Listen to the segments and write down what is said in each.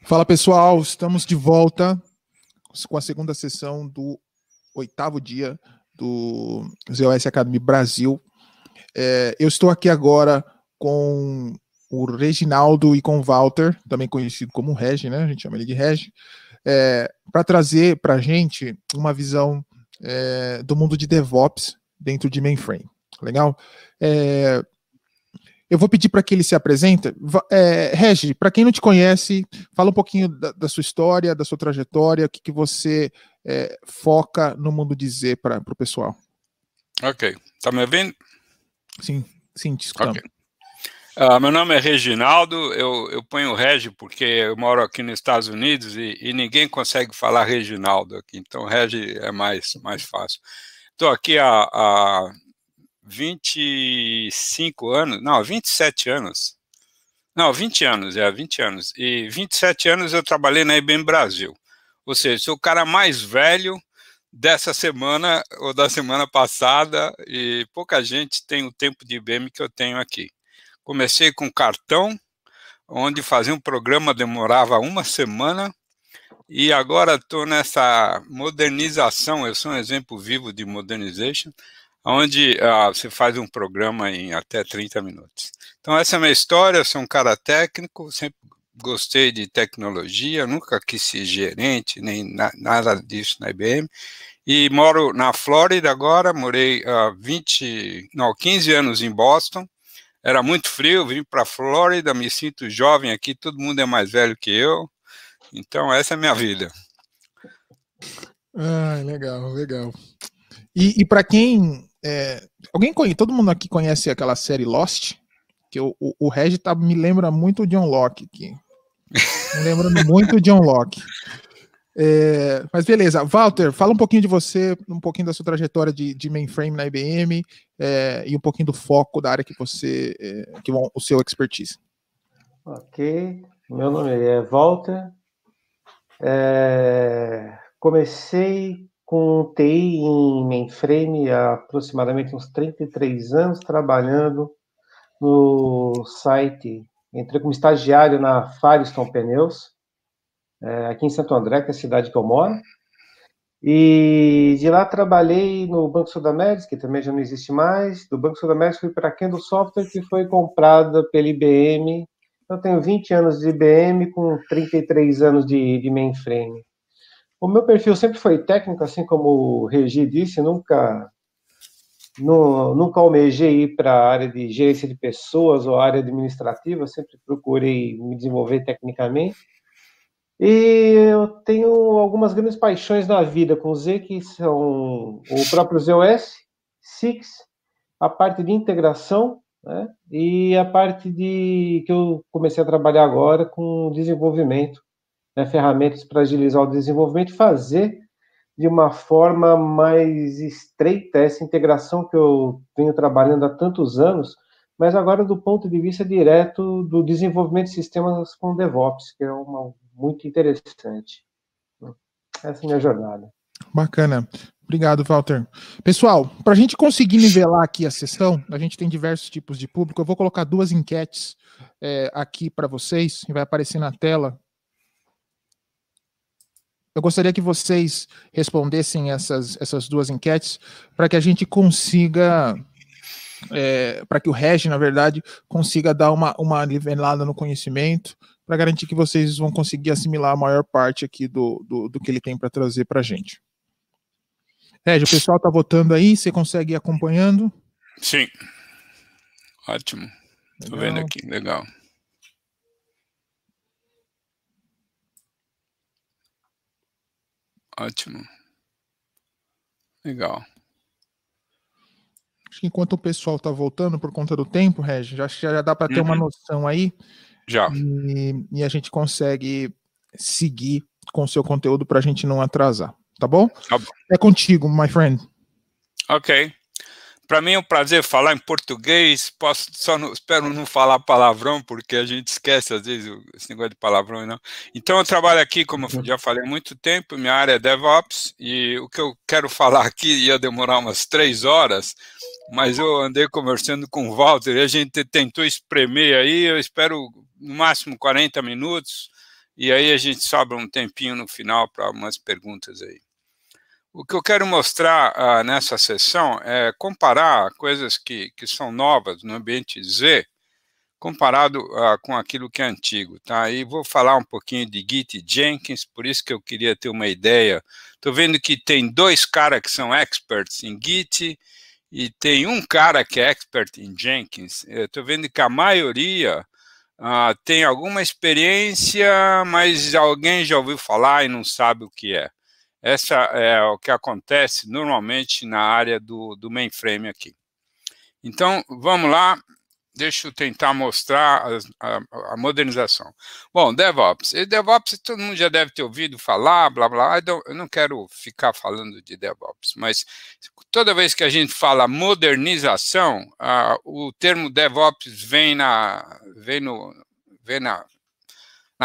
Fala pessoal, estamos de volta com a segunda sessão do 8º dia do ZOS Academy Brasil. Eu estou aqui agora com o Reginaldo e com o Walter, também conhecido como Regi, né? A gente chama ele de Regi, para trazer para a gente uma visão do mundo de DevOps dentro de mainframe. Legal? Eu vou pedir para que ele se apresente. Regi, para quem não te conhece, fala um pouquinho da sua história, da sua trajetória, o que você foca no mundo de Z para o pessoal. Ok. Tá me ouvindo? Sim, te escutamos. Okay. Meu nome é Reginaldo, eu ponho Regi porque eu moro aqui nos Estados Unidos e ninguém consegue falar Reginaldo aqui, então Regi é mais fácil. Estou aqui há 25 anos, não, 27 anos. Não, 20 anos, 20 anos. E 27 anos eu trabalhei na IBM Brasil. Ou seja, sou o cara mais velho dessa semana ou da semana passada e pouca gente tem o tempo de IBM que eu tenho aqui. Comecei com cartão, onde fazer um programa demorava uma semana e agora estou nessa modernização, eu sou um exemplo vivo de modernization, onde você faz um programa em até 30 minutos. Então essa é a minha história, eu sou um cara técnico, sempre gostei de tecnologia, nunca quis ser gerente, nem nada disso na IBM, e moro na Flórida agora, morei 15 anos em Boston, era muito frio, vim para a Flórida, me sinto jovem aqui, todo mundo é mais velho que eu, então essa é a minha vida. Legal. E para quem... todo mundo aqui conhece aquela série Lost? Que o Regi me lembra muito o John Locke aqui. Me lembrando muito o John Locke. Mas beleza, Walter, fala um pouquinho de você, um pouquinho da sua trajetória de mainframe na IBM e um pouquinho do foco da área que o seu expertise. Ok, meu nome é Walter. Comecei com TI em mainframe há aproximadamente uns 33 anos, trabalhando no site. Entrei como estagiário na Firestone Pneus, aqui em Santo André, que é a cidade que eu moro. E de lá trabalhei no Banco Sudamérica, que também já não existe mais. Do Banco Sudamérica fui para a Kendo Software, que foi comprada pela IBM. Eu tenho 20 anos de IBM com 33 anos de mainframe. O meu perfil sempre foi técnico, assim como o Regi disse, nunca almejei ir para a área de gerência de pessoas ou área administrativa, sempre procurei me desenvolver tecnicamente. E eu tenho algumas grandes paixões na vida com Z, que são o próprio ZOS, Six, a parte de integração, né, e a parte que eu comecei a trabalhar agora com desenvolvimento, né, ferramentas para agilizar o desenvolvimento e fazer de uma forma mais estreita essa integração que eu venho trabalhando há tantos anos, mas agora do ponto de vista direto do desenvolvimento de sistemas com DevOps, que é muito interessante. Essa é a minha jornada. Bacana. Obrigado, Walter. Pessoal, para a gente conseguir nivelar aqui a sessão, a gente tem diversos tipos de público. Eu vou colocar 2 enquetes aqui para vocês, que vai aparecer na tela. Eu gostaria que vocês respondessem essas 2 enquetes para que a gente consiga, para que o Regi, na verdade, consiga dar uma nivelada no conhecimento, para garantir que vocês vão conseguir assimilar a maior parte aqui do que ele tem para trazer para a gente. Regi, o pessoal está votando aí, você consegue ir acompanhando? Sim. Ótimo. Estou vendo aqui, legal. Ótimo. Legal. Acho que enquanto o pessoal está voltando por conta do tempo, Regi, já dá para ter uma noção aí. Já. E a gente consegue seguir com o seu conteúdo para a gente não atrasar, tá bom? Tá bom. É contigo, my friend. Ok. Para mim é um prazer falar em português, espero não falar palavrão, porque a gente esquece às vezes esse negócio de palavrão, não. Então eu trabalho aqui, como eu já falei há muito tempo, minha área é DevOps, e o que eu quero falar aqui ia demorar umas 3 horas, mas eu andei conversando com o Walter e a gente tentou espremer aí, eu espero no máximo 40 minutos, e aí a gente sobra um tempinho no final para umas perguntas aí. O que eu quero mostrar nessa sessão é comparar coisas que são novas no ambiente Z, comparado com aquilo que é antigo, tá? E vou falar um pouquinho de Git e Jenkins, por isso que eu queria ter uma ideia. Estou vendo que tem 2 caras que são experts em Git e tem um cara que é expert em Jenkins. Estou vendo que a maioria tem alguma experiência, mas alguém já ouviu falar e não sabe o que é. Essa é o que acontece normalmente na área do mainframe aqui. Então, vamos lá, deixa eu tentar mostrar a modernização. Bom, DevOps. E DevOps, todo mundo já deve ter ouvido falar, blá, blá, eu não quero ficar falando de DevOps, mas toda vez que a gente fala modernização, o termo DevOps vem na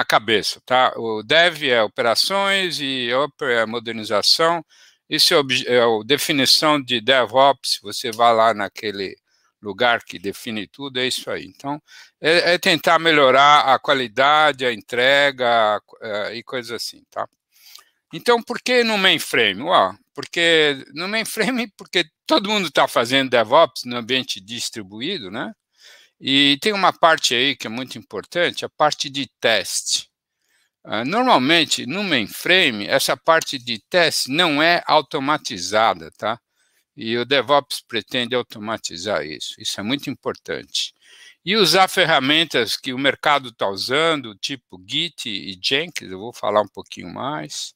cabeça, tá? O Dev é operações e Oper é modernização. Isso é a definição de DevOps. Você vai lá naquele lugar que define tudo, é isso aí. Então, é tentar melhorar a qualidade, a entrega e coisas assim, tá? Então, por que no mainframe? Porque no mainframe, porque todo mundo está fazendo DevOps no ambiente distribuído, né? E tem uma parte aí que é muito importante, a parte de teste. Normalmente, no mainframe, essa parte de teste não é automatizada, tá? E o DevOps pretende automatizar isso. Isso é muito importante. E usar ferramentas que o mercado está usando, tipo Git e Jenkins, eu vou falar um pouquinho mais.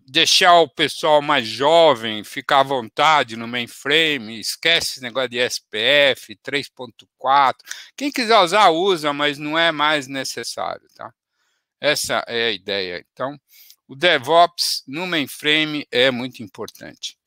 Deixar o pessoal mais jovem ficar à vontade no mainframe, esquece esse negócio de SPF, 3.4. Quem quiser usar, usa, mas não é mais necessário, tá? Essa é a ideia. Então, o DevOps no mainframe é muito importante.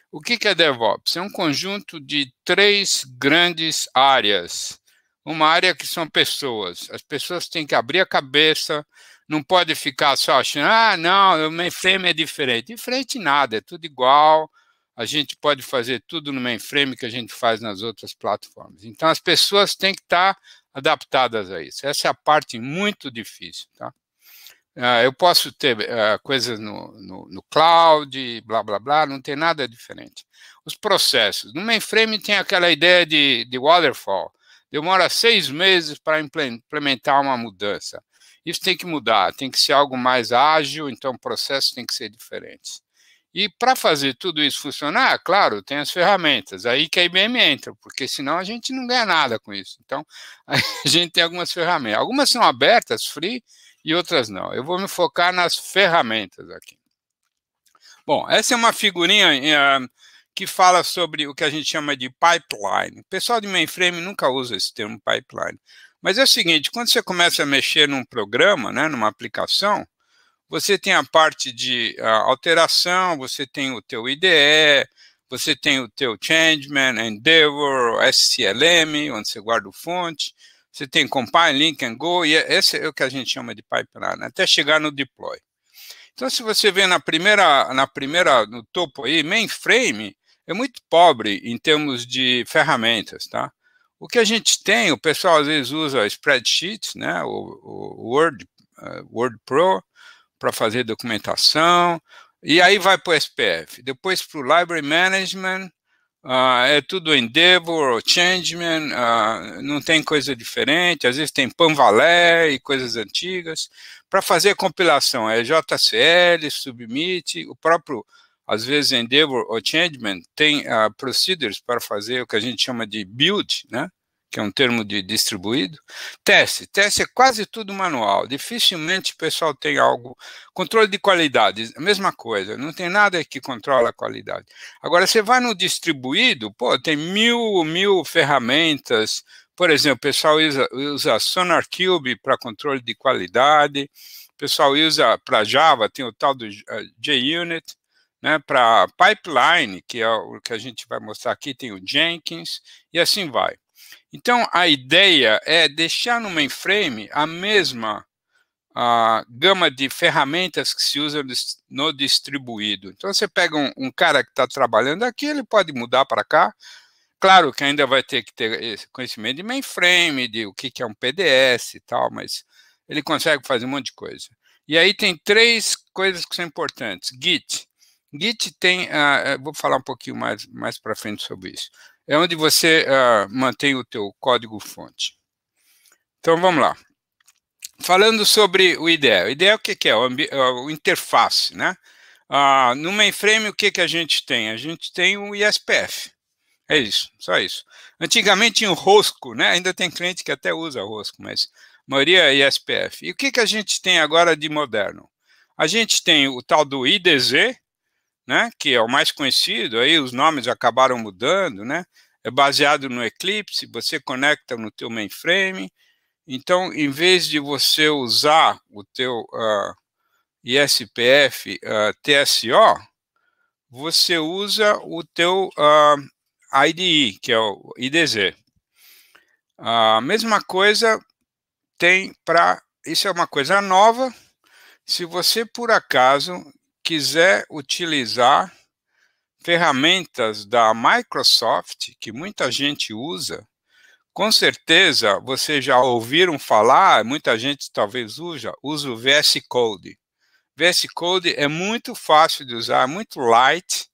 O que é DevOps? É um conjunto de 3 grandes áreas. Uma área que são pessoas. As pessoas têm que abrir a cabeça, não pode ficar só achando, não, o mainframe é diferente. Diferente nada, é tudo igual. A gente pode fazer tudo no mainframe que a gente faz nas outras plataformas. Então, as pessoas têm que estar adaptadas a isso. Essa é a parte muito difícil, tá? Eu posso ter coisas no cloud, blá, blá, blá, não tem nada diferente. Os processos. No mainframe tem aquela ideia de waterfall. Demora 6 meses para implementar uma mudança. Isso tem que mudar, tem que ser algo mais ágil, então o processo tem que ser diferente. E para fazer tudo isso funcionar, claro, tem as ferramentas, aí que a IBM entra, porque senão a gente não ganha nada com isso. Então, a gente tem algumas ferramentas. Algumas são abertas, free, e outras não. Eu vou me focar nas ferramentas aqui. Bom, essa é uma figurinha que fala sobre o que a gente chama de pipeline. O pessoal de mainframe nunca usa esse termo pipeline. Mas é o seguinte, quando você começa a mexer num programa, né, numa aplicação, você tem a parte de alteração, você tem o teu IDE, você tem o teu Changeman, Endeavor, SCLM, onde você guarda o fonte, você tem Compile, Link and Go, e esse é o que a gente chama de pipeline, até chegar no deploy. Então, se você vê no topo aí, mainframe é muito pobre em termos de ferramentas, tá? O que a gente tem, o pessoal às vezes usa spreadsheets, né, o Word Pro, para fazer documentação, e aí vai para o SPF. Depois para o Library Management, é tudo Endeavor ou Changeman, não tem coisa diferente, às vezes tem Panvalé e coisas antigas. Para fazer a compilação é JCL, Submit, o próprio, às vezes Endeavor ou Changeman tem procedures para fazer o que a gente chama de build, né? Que é um termo de distribuído. Teste é quase tudo manual, dificilmente o pessoal tem algo. Controle de qualidade, a mesma coisa, não tem nada que controla a qualidade. Agora, você vai no distribuído, tem mil ferramentas, por exemplo, o pessoal usa SonarQube para controle de qualidade, o pessoal usa para Java, tem o tal do JUnit, né, para pipeline, que é o que a gente vai mostrar aqui, tem o Jenkins, e assim vai. Então, a ideia é deixar no mainframe a mesma gama de ferramentas que se usa no distribuído. Então, você pega um cara que está trabalhando aqui, ele pode mudar para cá. Claro que ainda vai ter que ter esse conhecimento de mainframe, de o que é um PDS e tal, mas ele consegue fazer um monte de coisa. E aí tem 3 coisas que são importantes. Git. Git tem, vou falar um pouquinho mais para frente sobre isso. É onde você mantém o teu código-fonte. Então, vamos lá. Falando sobre o IDE. O IDE, o que é? O interface, né? No mainframe, o que a gente tem? A gente tem o ISPF. É isso, só isso. Antigamente tinha o Rosco, né? Ainda tem cliente que até usa Rosco, mas a maioria é ISPF. E o que a gente tem agora de moderno? A gente tem o tal do IDZ, né? Que é o mais conhecido, aí os nomes acabaram mudando, né? É baseado no Eclipse, você conecta no teu mainframe. Então, em vez de você usar o teu ISPF TSO, você usa o teu IDE, que é o IDZ. A mesma coisa tem para... Isso é uma coisa nova. Se você, por acaso, quiser utilizar ferramentas da Microsoft, que muita gente usa, com certeza vocês já ouviram falar, muita gente talvez usa o VS Code. VS Code é muito fácil de usar, muito light.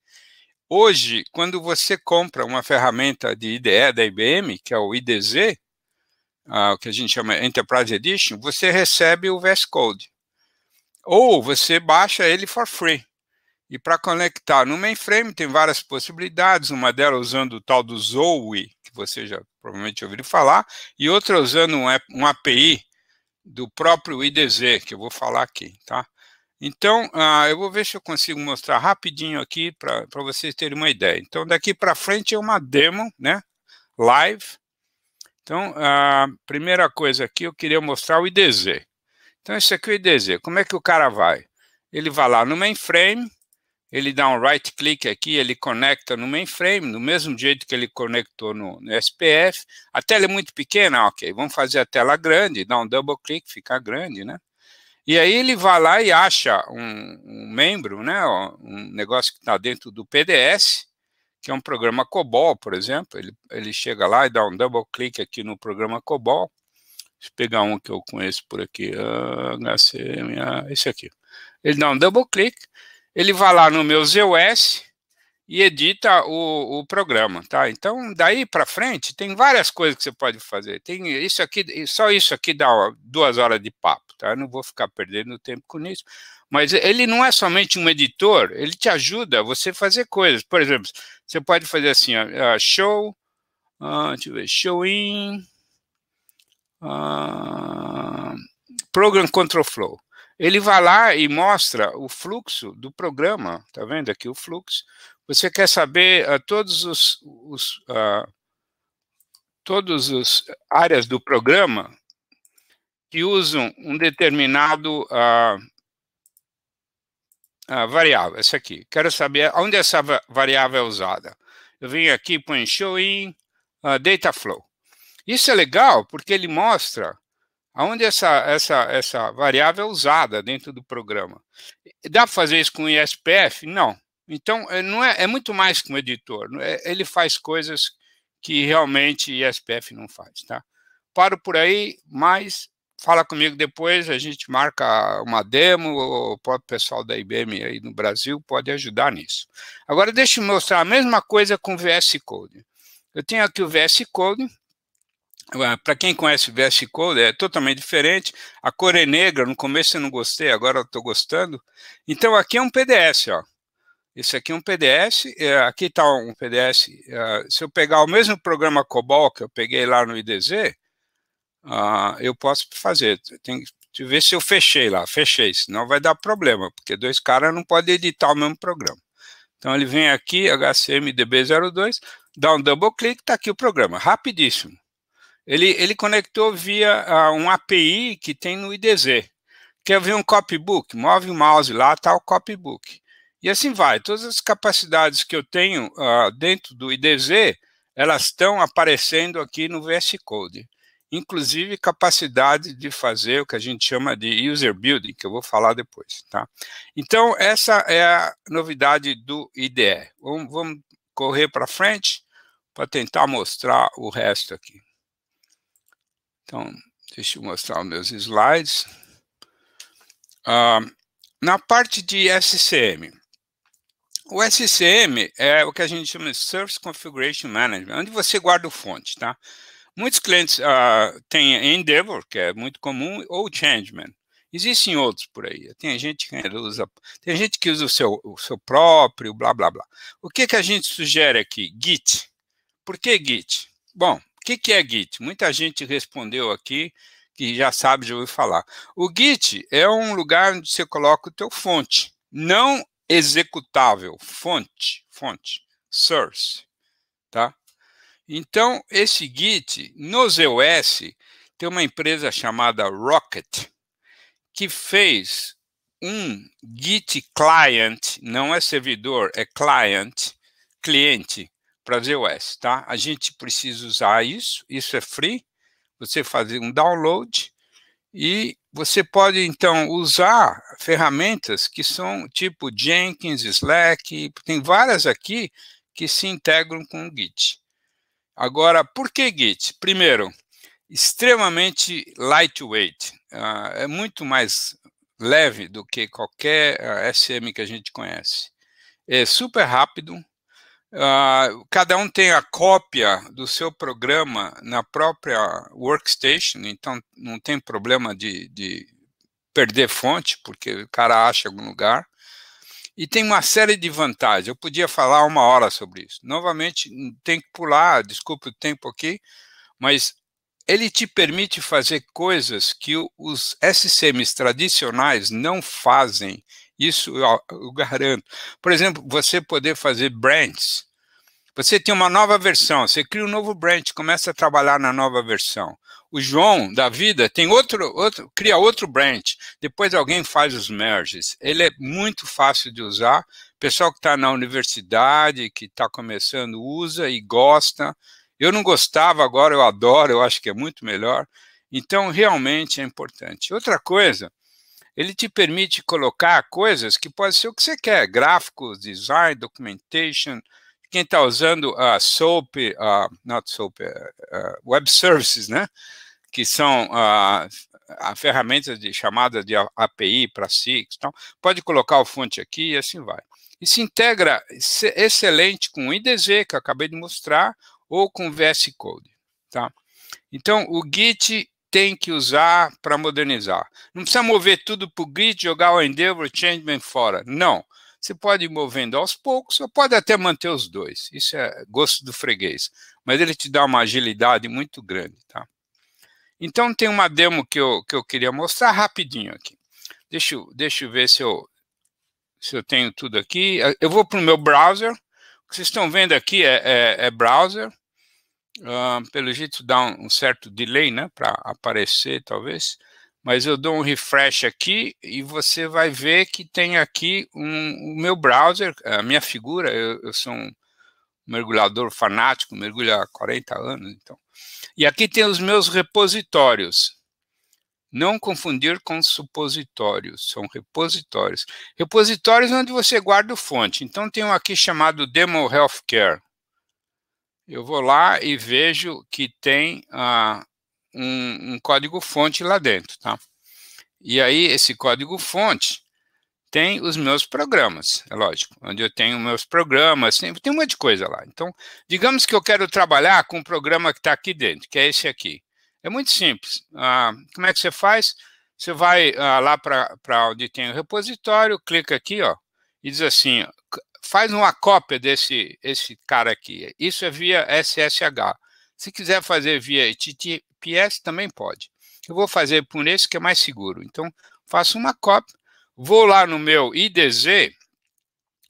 Hoje, quando você compra uma ferramenta de IDE da IBM, que é o IDZ, o que a gente chama Enterprise Edition, você recebe o VS Code. Ou você baixa ele for free. E para conectar no mainframe tem várias possibilidades, uma delas usando o tal do Zoe, que você já provavelmente ouviu falar, e outra usando um API do próprio IDZ, que eu vou falar aqui, tá? Então, eu vou ver se eu consigo mostrar rapidinho aqui para vocês terem uma ideia. Então, daqui para frente é uma demo, né? Live. Então, a primeira coisa aqui, eu queria mostrar o IDZ. Então, esse aqui é o IDZ. Como é que o cara vai? Ele vai lá no mainframe, ele dá um right click aqui, ele conecta no mainframe, do mesmo jeito que ele conectou no SPF. A tela é muito pequena, ok, vamos fazer a tela grande, dá um double click, fica grande, né? E aí ele vai lá e acha um membro, né, um negócio que está dentro do PDS, que é um programa COBOL, por exemplo. Ele chega lá e dá um double click aqui no programa COBOL. Deixa eu pegar um que eu conheço por aqui, esse aqui. Ele dá um double click, ele vai lá no meu ZOS e edita o programa, tá? Então, daí para frente, tem várias coisas que você pode fazer. Tem isso aqui, só isso aqui dá 2 horas de papo, tá? Eu não vou ficar perdendo tempo com isso. Mas ele não é somente um editor, ele te ajuda a você fazer coisas. Por exemplo, você pode fazer assim, show, deixa eu ver, show in, program control flow. Ele vai lá e mostra o fluxo do programa, tá vendo aqui o fluxo? Você quer saber todos os áreas do programa que usam um determinado variável, essa aqui. Quero saber onde essa variável é usada. Eu venho aqui, põe show in data flow. Isso é legal porque ele mostra aonde essa variável é usada dentro do programa. Dá para fazer isso com ISPF? Não. Então, é muito mais que um editor. Ele faz coisas que realmente ISPF não faz, tá? Paro por aí, mas fala comigo depois, a gente marca uma demo, o próprio pessoal da IBM aí no Brasil pode ajudar nisso. Agora, deixa eu mostrar a mesma coisa com o VS Code. Eu tenho aqui o VS Code. Para quem conhece o VS Code, é totalmente diferente. A cor é negra, no começo eu não gostei, agora eu estou gostando. Então, aqui é um PDS, ó. Esse aqui é um PDS, aqui está um PDS. Se eu pegar o mesmo programa COBOL que eu peguei lá no IDZ, eu posso fazer. Tem que ver se eu fechei lá. Fechei, senão vai dar problema, porque 2 caras não podem editar o mesmo programa. Então, ele vem aqui, HCMDB02, dá um double click, está aqui o programa, rapidíssimo. Ele conectou via um API que tem no IDZ. Quer ver um copybook? Move o mouse lá, está o copybook. E assim vai. Todas as capacidades que eu tenho dentro do IDZ, elas estão aparecendo aqui no VS Code. Inclusive capacidade de fazer o que a gente chama de user building, que eu vou falar depois, tá? Então, essa é a novidade do IDE. Vamos correr para frente para tentar mostrar o resto aqui. Então, Deixa eu mostrar os meus slides. Na parte de SCM. O SCM é o que a gente chama de Service Configuration Management, onde você guarda o fonte, tá? Muitos clientes têm Endeavor, que é muito comum, ou Changeman. Existem outros por aí. Tem gente que usa o seu próprio, blá, blá, blá. O que a gente sugere aqui? Git. Por que Git? Bom, o que é Git? Muita gente respondeu aqui, que já sabe, já ouviu falar. O Git é um lugar onde você coloca o teu fonte, não executável, fonte, source, tá? Então, esse Git, no ZOS, tem uma empresa chamada Rocket, que fez um Git client, não é servidor, é cliente, para ZOS, tá? A gente precisa usar isso é free, você fazer um download, e você pode, então, usar ferramentas que são tipo Jenkins, Slack, tem várias aqui que se integram com o Git. Agora, por que Git? Primeiro, extremamente lightweight, é muito mais leve do que qualquer SM que a gente conhece. É super rápido, cada um tem a cópia do seu programa na própria workstation, então não tem problema de perder fonte, porque o cara acha em algum lugar. E tem uma série de vantagens. Eu podia falar 1 hora sobre isso. Novamente, tem que pular, desculpe o tempo aqui, mas ele te permite fazer coisas que os SCMs tradicionais não fazem. Isso eu garanto. Por exemplo, você poder fazer branches. Você tem uma nova versão, você cria um novo branch, começa a trabalhar na nova versão. O João da vida tem cria outro branch, depois alguém faz os merges. Ele é muito fácil de usar. O pessoal que está na universidade, que está começando, usa e gosta. Eu não gostava, agora eu adoro, eu acho que é muito melhor. Então, realmente é importante. Outra coisa, ele te permite colocar coisas que pode ser o que você quer, gráficos, design, documentation. Quem está usando Web Services, né? Que são a ferramenta de chamada de API para SIX, então, pode colocar o fonte aqui e assim vai. E se integra excelente com o IDZ, que eu acabei de mostrar, ou com VS Code, tá? Então, o Git tem que usar para modernizar. Não precisa mover tudo para o Git, jogar o Endeavor, Changeman fora. Não. Você pode ir movendo aos poucos, ou pode até manter os dois. Isso é gosto do freguês. Mas ele te dá uma agilidade muito grande, tá? Então, tem uma demo que eu queria mostrar rapidinho aqui. Deixa eu ver se eu tenho tudo aqui. Eu vou para o meu browser. O que vocês estão vendo aqui é browser. Pelo jeito dá um certo delay, né, para aparecer, talvez. Mas eu dou um refresh aqui e você vai ver que tem aqui o meu browser, a minha figura. Eu sou um mergulhador fanático, mergulho há 40 anos, então. E aqui tem os meus repositórios. Não confundir com supositórios, são repositórios. Repositórios onde você guarda o fonte. Então, tem um aqui chamado Demo Healthcare. Eu vou lá e vejo que tem um código-fonte lá dentro, tá? E aí, esse código-fonte tem os meus programas, é lógico, onde eu tenho meus programas, tem um monte de coisa lá. Então, digamos que eu quero trabalhar com um programa que está aqui dentro, que é esse aqui. É muito simples. Como é que você faz? Você vai lá para onde tem o repositório, clica aqui, ó, e diz assim, faz uma cópia esse cara aqui. Isso é via SSH. Se quiser fazer via HTTPS, também pode. Eu vou fazer por esse que é mais seguro. Então, faço uma cópia, vou lá no meu IDZ,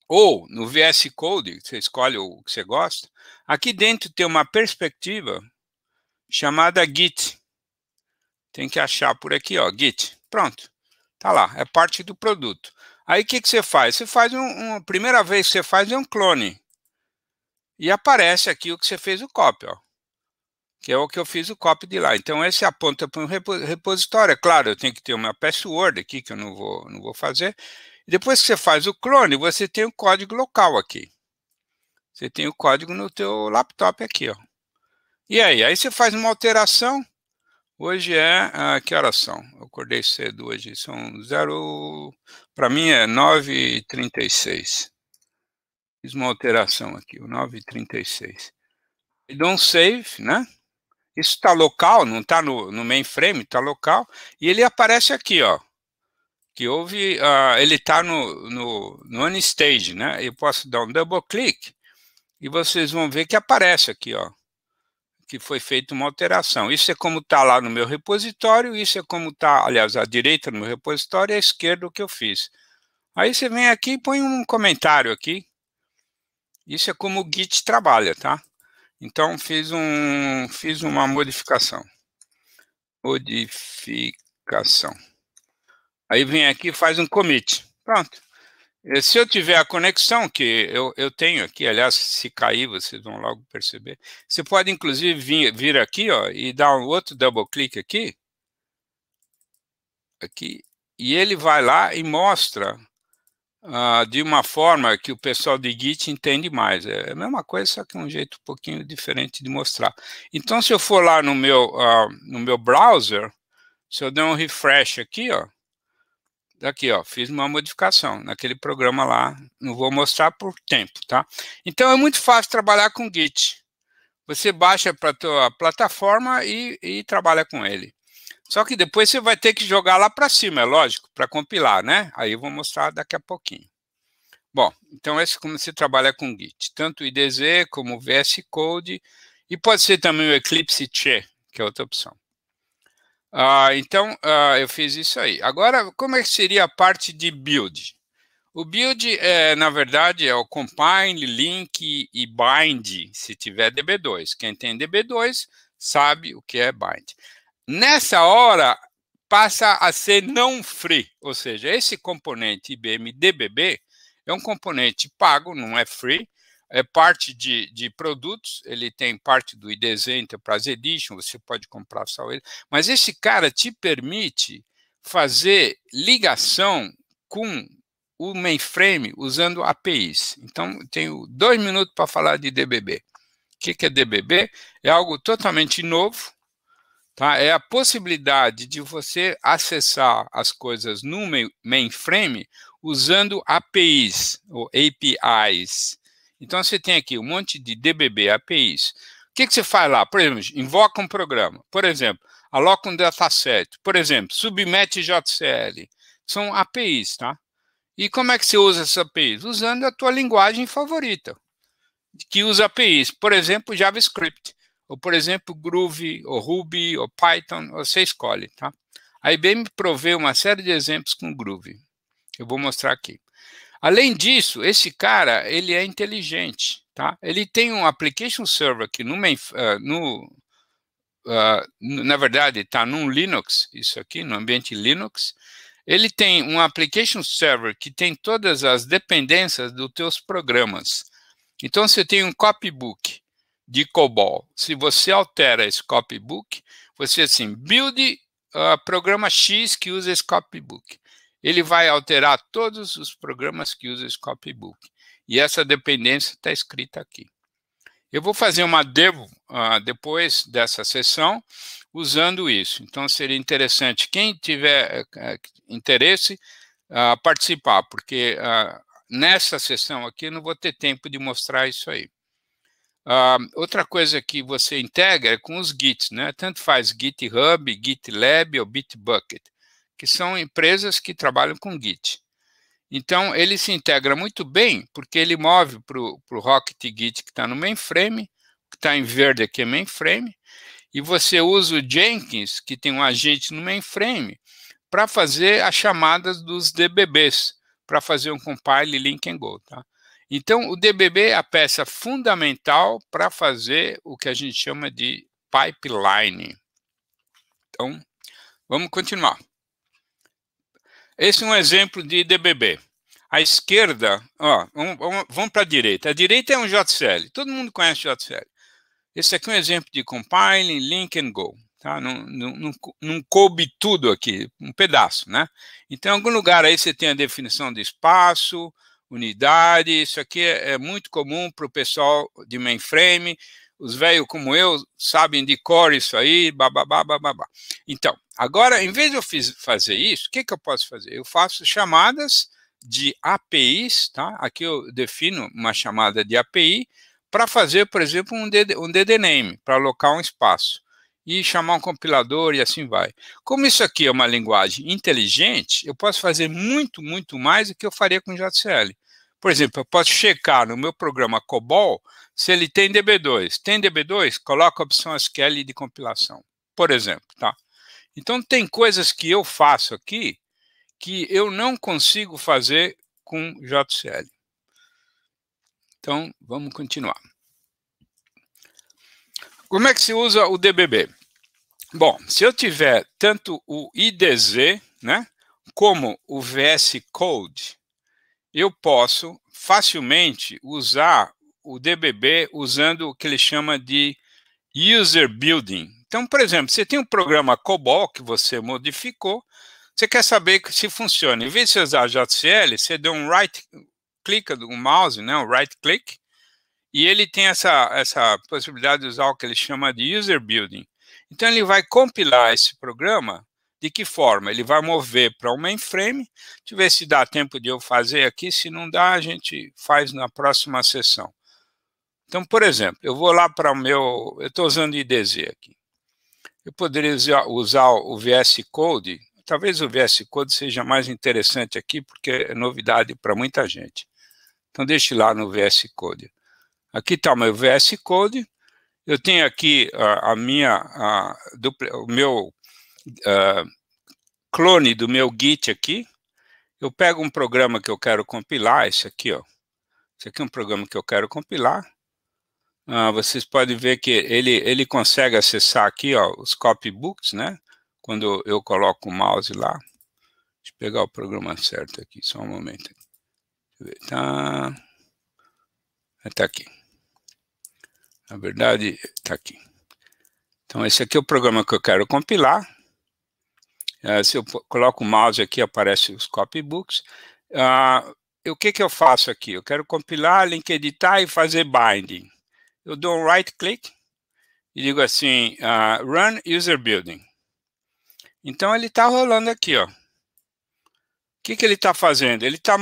ou no VS Code, você escolhe o que você gosta. Aqui dentro tem uma perspectiva chamada Git. Tem que achar por aqui, ó, Git. Pronto, tá lá, é parte do produto. Aí o que você faz? Você faz a primeira vez que você faz é um clone. E aparece aqui o que você fez o copy, ó. Que é o que eu fiz o copy de lá. Então, esse aponta para um repositório. É claro, eu tenho que ter uma password aqui, que eu não vou fazer. E depois que você faz o clone, você tem o código local aqui. Você tem o código no teu laptop aqui, ó. E aí você faz uma alteração, Hoje que horas são? Eu acordei cedo hoje, são 0... Para mim é 9h36. Fiz uma alteração aqui, o 9h36. E dou um save, né? Isso está local, não está no mainframe, está local. E ele aparece aqui, ó. Que houve, ele está no OnStage, né? Eu posso dar um double click e vocês vão ver que aparece aqui, ó. Que foi feita uma alteração. Isso é como está lá no meu repositório, isso é como está, aliás, à direita no meu repositório e à esquerda o que eu fiz. Aí você vem aqui e põe um comentário aqui. Isso é como o Git trabalha, tá? Então, fiz uma modificação. Aí vem aqui e faz um commit. Pronto. Se eu tiver a conexão, que eu tenho aqui, aliás, se cair, vocês vão logo perceber. Você pode, inclusive, vir aqui, ó, e dar um outro double click aqui. E ele vai lá e mostra de uma forma que o pessoal de Git entende mais. É a mesma coisa, só que um jeito um pouquinho diferente de mostrar. Então, se eu for lá no meu browser, se eu der um refresh aqui, ó, aqui, ó, fiz uma modificação naquele programa lá, não vou mostrar por tempo, tá? Então, é muito fácil trabalhar com Git. Você baixa para a tua plataforma e trabalha com ele. Só que depois você vai ter que jogar lá para cima, é lógico, para compilar, né? Aí eu vou mostrar daqui a pouquinho. Bom, então esse é como você trabalha com Git, tanto o IDZ como o VS Code, e pode ser também o Eclipse Che, que é outra opção. Então, eu fiz isso aí. Agora, como é que seria a parte de build? O build, na verdade, é o compile, link e bind, se tiver DB2. Quem tem DB2 sabe o que é bind. Nessa hora, passa a ser não free, ou seja, esse componente IBM DBB é um componente pago, não é free, é parte de produtos, ele tem parte do IDZ Enterprise Edition, você pode comprar só ele, mas esse cara te permite fazer ligação com o mainframe usando APIs. Então, tenho 2 minutos para falar de DBB. O que é DBB? É algo totalmente novo, tá? É a possibilidade de você acessar as coisas no mainframe usando APIs, ou APIs. Então, você tem aqui um monte de DBB, APIs. O que você faz lá? Por exemplo, invoca um programa. Por exemplo, aloca um dataset. Por exemplo, submete JCL. São APIs, tá? E como é que você usa essas APIs? Usando a tua linguagem favorita, que usa APIs. Por exemplo, JavaScript. Ou, por exemplo, Groovy, ou Ruby, ou Python, você escolhe, tá? A IBM provê uma série de exemplos com Groovy. Eu vou mostrar aqui. Além disso, esse cara, ele é inteligente, tá? Ele tem um application server aqui na verdade, está num Linux, isso aqui, no ambiente Linux. Ele tem um application server que tem todas as dependências dos teus programas. Então, você tem um copybook de COBOL. Se você altera esse copybook, você assim, build programa X que usa esse copybook. Ele vai alterar todos os programas que usam esse copybook. E essa dependência está escrita aqui. Eu vou fazer uma demo depois dessa sessão usando isso. Então, seria interessante quem tiver interesse participar, porque nessa sessão aqui eu não vou ter tempo de mostrar isso aí. Outra coisa que você integra é com os Gits, né? Tanto faz GitHub, GitLab ou Bitbucket, que são empresas que trabalham com Git. Então, ele se integra muito bem, porque ele move para o Rocket Git que está no mainframe, que está em verde aqui é mainframe, e você usa o Jenkins, que tem um agente no mainframe, para fazer as chamadas dos DBBs, para fazer um compile, link and go, tá? Então, o DBB é a peça fundamental para fazer o que a gente chama de pipeline. Então, vamos continuar. Esse é um exemplo de DBB. À esquerda, vamos para a direita. A direita é um JCL. Todo mundo conhece JCL. Esse aqui é um exemplo de compiling, link and go. Tá? Não coube tudo aqui, um pedaço, né? Então, em algum lugar aí você tem a definição de espaço, unidade. Isso aqui é muito comum para o pessoal de mainframe. os velhos como eu sabem de cor isso aí, bababá, bababá. Então, agora, em vez de eu fazer isso, o que eu posso fazer? Eu faço chamadas de APIs, tá? Aqui eu defino uma chamada de API para fazer, por exemplo, um DDName, para alocar um espaço, e chamar um compilador e assim vai. Como isso aqui é uma linguagem inteligente, eu posso fazer muito, muito mais do que eu faria com JCL. Por exemplo, eu posso checar no meu programa COBOL se ele tem DB2. Tem DB2? Coloca a opção SQL de compilação, por exemplo, tá? Então, tem coisas que eu faço aqui que eu não consigo fazer com JCL. Então, vamos continuar. Como é que se usa o DBB? Bom, se eu tiver tanto o IDZ, né, como o VS Code, eu posso facilmente usar o DBB usando o que ele chama de User Building. Então, por exemplo, você tem um programa COBOL que você modificou, você quer saber se funciona. Em vez de você usar JCL, você dá um right-click do mouse, né, um right-click, e ele tem essa possibilidade de usar o que ele chama de User Building. Então, ele vai compilar esse programa. De que forma? Ele vai mover para um mainframe. Deixa eu ver se dá tempo de eu fazer aqui. Se não dá, a gente faz na próxima sessão. Então, por exemplo, eu vou lá para o meu... Eu estou usando IDZ aqui. Eu poderia usar o VS Code. Talvez o VS Code seja mais interessante aqui, porque é novidade para muita gente. Então, deixe lá no VS Code. Aqui está o meu VS Code. Eu tenho aqui o meu clone do meu Git aqui. Eu pego um programa que eu quero compilar, esse aqui, ó. Esse aqui é um programa que eu quero compilar. Vocês podem ver que ele consegue acessar aqui, ó, os copybooks, né? Quando eu coloco o mouse lá. Deixa eu pegar o programa certo aqui, só um momento. Deixa eu ver, tá aqui. Na verdade, está aqui. Então, esse aqui é o programa que eu quero compilar. Se eu coloco o mouse aqui, aparecem os copybooks. O que eu faço aqui? Eu quero compilar, link editar e fazer binding. Eu dou um right click e digo assim, run user building. Então, ele está rolando aqui, ó. O que ele está fazendo? Ele está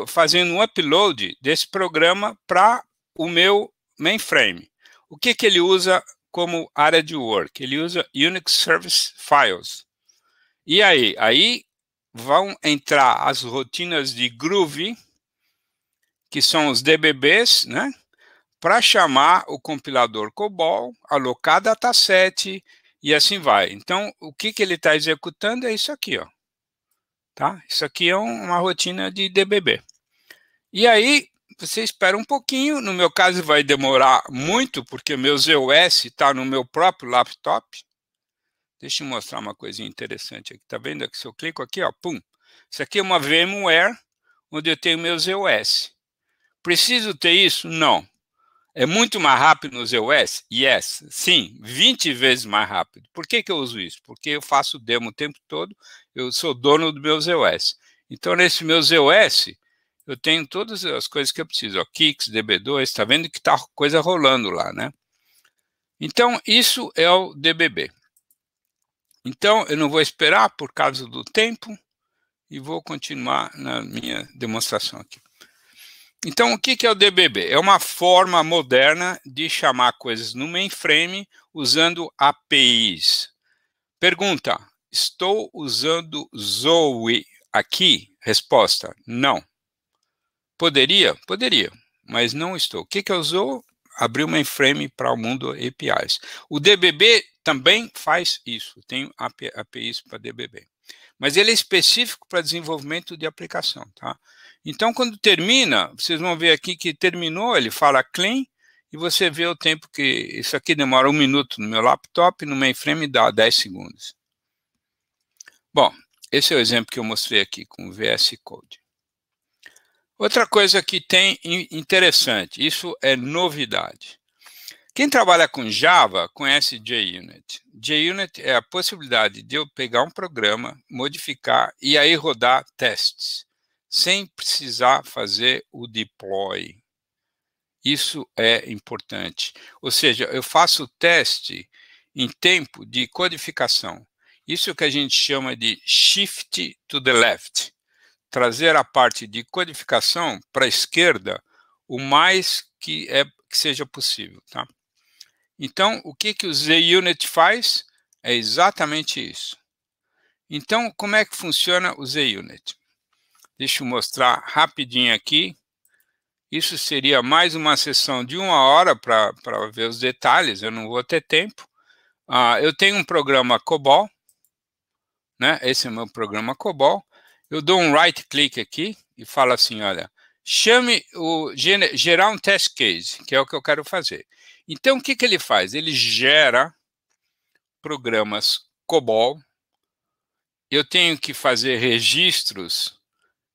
fazendo um upload desse programa para o meu mainframe. O que ele usa como área de work? Ele usa Unix Service Files. E aí vão entrar as rotinas de Groovy, que são os DBBs, né? Para chamar o compilador COBOL, alocar dataset e assim vai. Então, o que ele está executando é isso aqui, ó. Tá? Isso aqui é uma rotina de DBB. E aí, você espera um pouquinho, no meu caso vai demorar muito, porque meu ZOS está no meu próprio laptop. Deixa eu mostrar uma coisinha interessante aqui, tá vendo aqui? Se eu clico aqui, ó, pum. Isso aqui é uma VMware, onde eu tenho meu ZOS. Preciso ter isso? Não. É muito mais rápido no ZOS? Yes. Sim, 20 vezes mais rápido. Por que eu uso isso? Porque eu faço demo o tempo todo, eu sou dono do meu ZOS. Então, nesse meu ZOS, eu tenho todas as coisas que eu preciso. Ó, Kix, DB2, tá vendo que tá coisa rolando lá, né? Então, isso é o DBB. Então, eu não vou esperar por causa do tempo e vou continuar na minha demonstração aqui. Então, o que é o DBB? É uma forma moderna de chamar coisas no mainframe usando APIs. Pergunta, estou usando Zoe aqui? Resposta, não. Poderia? Poderia, mas não estou. O que é o Zoe? Abrir o mainframe para o mundo APIs. O DBB também faz isso, tem APIs para DBB. Mas ele é específico para desenvolvimento de aplicação, tá? Então, quando termina, vocês vão ver aqui que terminou, ele fala clean, e você vê o tempo que... Isso aqui demora 1 minuto no meu laptop, no mainframe dá 10 segundos. Bom, esse é o exemplo que eu mostrei aqui com o VS Code. Outra coisa que tem interessante, isso é novidade. Quem trabalha com Java conhece JUnit. JUnit é a possibilidade de eu pegar um programa, modificar e aí rodar testes, sem precisar fazer o deploy. Isso é importante. Ou seja, eu faço o teste em tempo de codificação. Isso é o que a gente chama de shift to the left. Trazer a parte de codificação para a esquerda o mais que seja possível. Tá? Então, o que o ZUnit faz? É exatamente isso. Então, como é que funciona o ZUnit? Deixa eu mostrar rapidinho aqui. Isso seria mais uma sessão de 1 hora para ver os detalhes, eu não vou ter tempo. Eu tenho um programa COBOL, né? Esse é o meu programa COBOL. Eu dou um right click aqui e falo assim, olha, gerar um test case, que é o que eu quero fazer. Então, o que ele faz? Ele gera programas COBOL. Eu tenho que fazer registros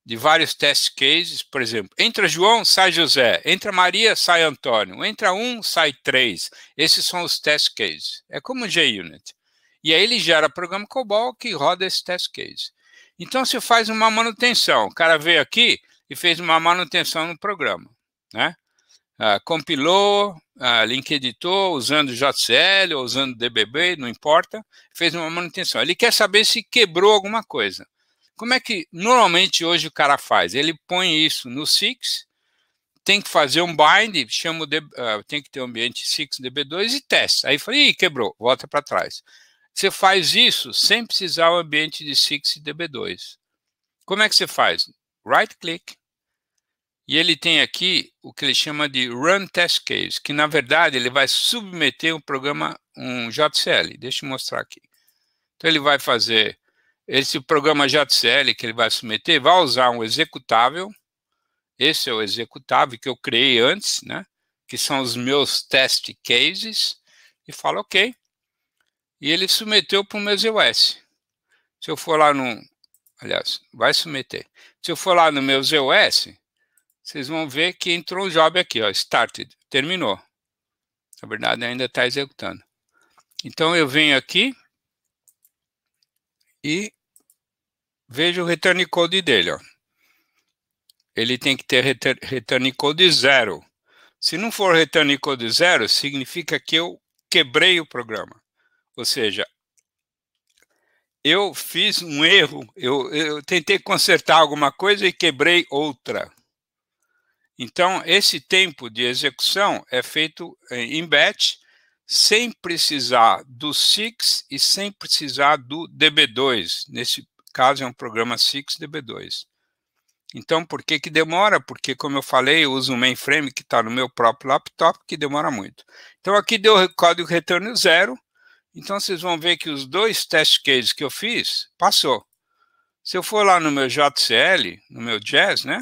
de vários test cases, por exemplo, entra João, sai José, entra Maria, sai Antônio, entra 1, sai 3. Esses são os test cases. É como o JUnit. E aí ele gera programa COBOL que roda esse test case. Então, você faz uma manutenção. O cara veio aqui e fez uma manutenção no programa, né? Compilou, link editor, usando JCL ou usando DBB, não importa, fez uma manutenção. Ele quer saber se quebrou alguma coisa. Como é que normalmente hoje o cara faz? Ele põe isso no SIX, tem que fazer um bind, tem que ter um ambiente SIX DB2 e testa. Aí fala, quebrou, volta para trás. Você faz isso sem precisar o ambiente de SIX e DB2. Como é que você faz? Right click. E ele tem aqui o que ele chama de Run Test Case, que na verdade ele vai submeter o programa, um JCL. Deixa eu mostrar aqui. Então ele vai fazer esse programa JCL que ele vai submeter, vai usar um executável. Esse é o executável que eu criei antes, né? Que são os meus test cases. E fala OK. E ele submeteu para o meu ZOS. Se eu for lá no... Aliás, vai submeter. Se eu for lá no meu ZOS, vocês vão ver que entrou um job aqui, ó, started, terminou. Na verdade, ainda está executando. Então, eu venho aqui e vejo o return code dele. Ó. Ele tem que ter return code 0. Se não for return code 0, significa que eu quebrei o programa. Ou seja, eu fiz um erro, eu tentei consertar alguma coisa e quebrei outra. Então, esse tempo de execução é feito em batch, sem precisar do SIX e sem precisar do DB2. Nesse caso, é um programa SIX DB2. Então, por que demora? Porque, como eu falei, eu uso um mainframe que está no meu próprio laptop, que demora muito. Então, aqui deu o código retorno 0. Então, vocês vão ver que os 2 test cases que eu fiz, passou. Se eu for lá no meu JCL, no meu Jazz, né?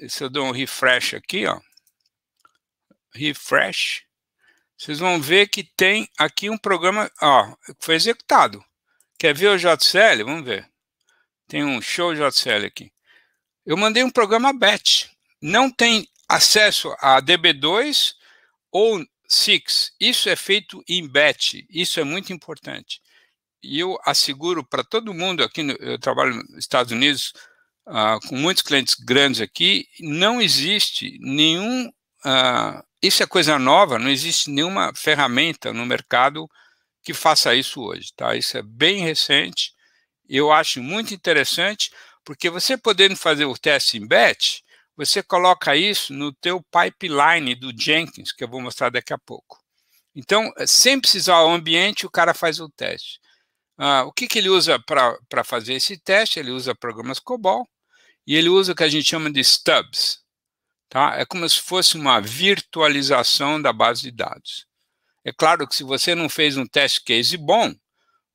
Se eu dou um refresh aqui, ó, refresh, vocês vão ver que tem aqui um programa, ó, que foi executado. Quer ver o JCL? Vamos ver. Tem um show JCL aqui. Eu mandei um programa batch. Não tem acesso a DB2 ou SIX. Isso é feito em batch. Isso é muito importante. E eu asseguro para todo mundo aqui, eu trabalho nos Estados Unidos, com muitos clientes grandes aqui, não existe nenhum... isso é coisa nova, não existe nenhuma ferramenta no mercado que faça isso hoje, tá? Isso é bem recente, eu acho muito interessante, porque você podendo fazer o teste em batch, você coloca isso no teu pipeline do Jenkins, que eu vou mostrar daqui a pouco. Então, sem precisar do ambiente, o cara faz o teste. O que ele usa para fazer esse teste? Ele usa programas COBOL e ele usa o que a gente chama de stubs. Tá? É como se fosse uma virtualização da base de dados. É claro que se você não fez um test case bom,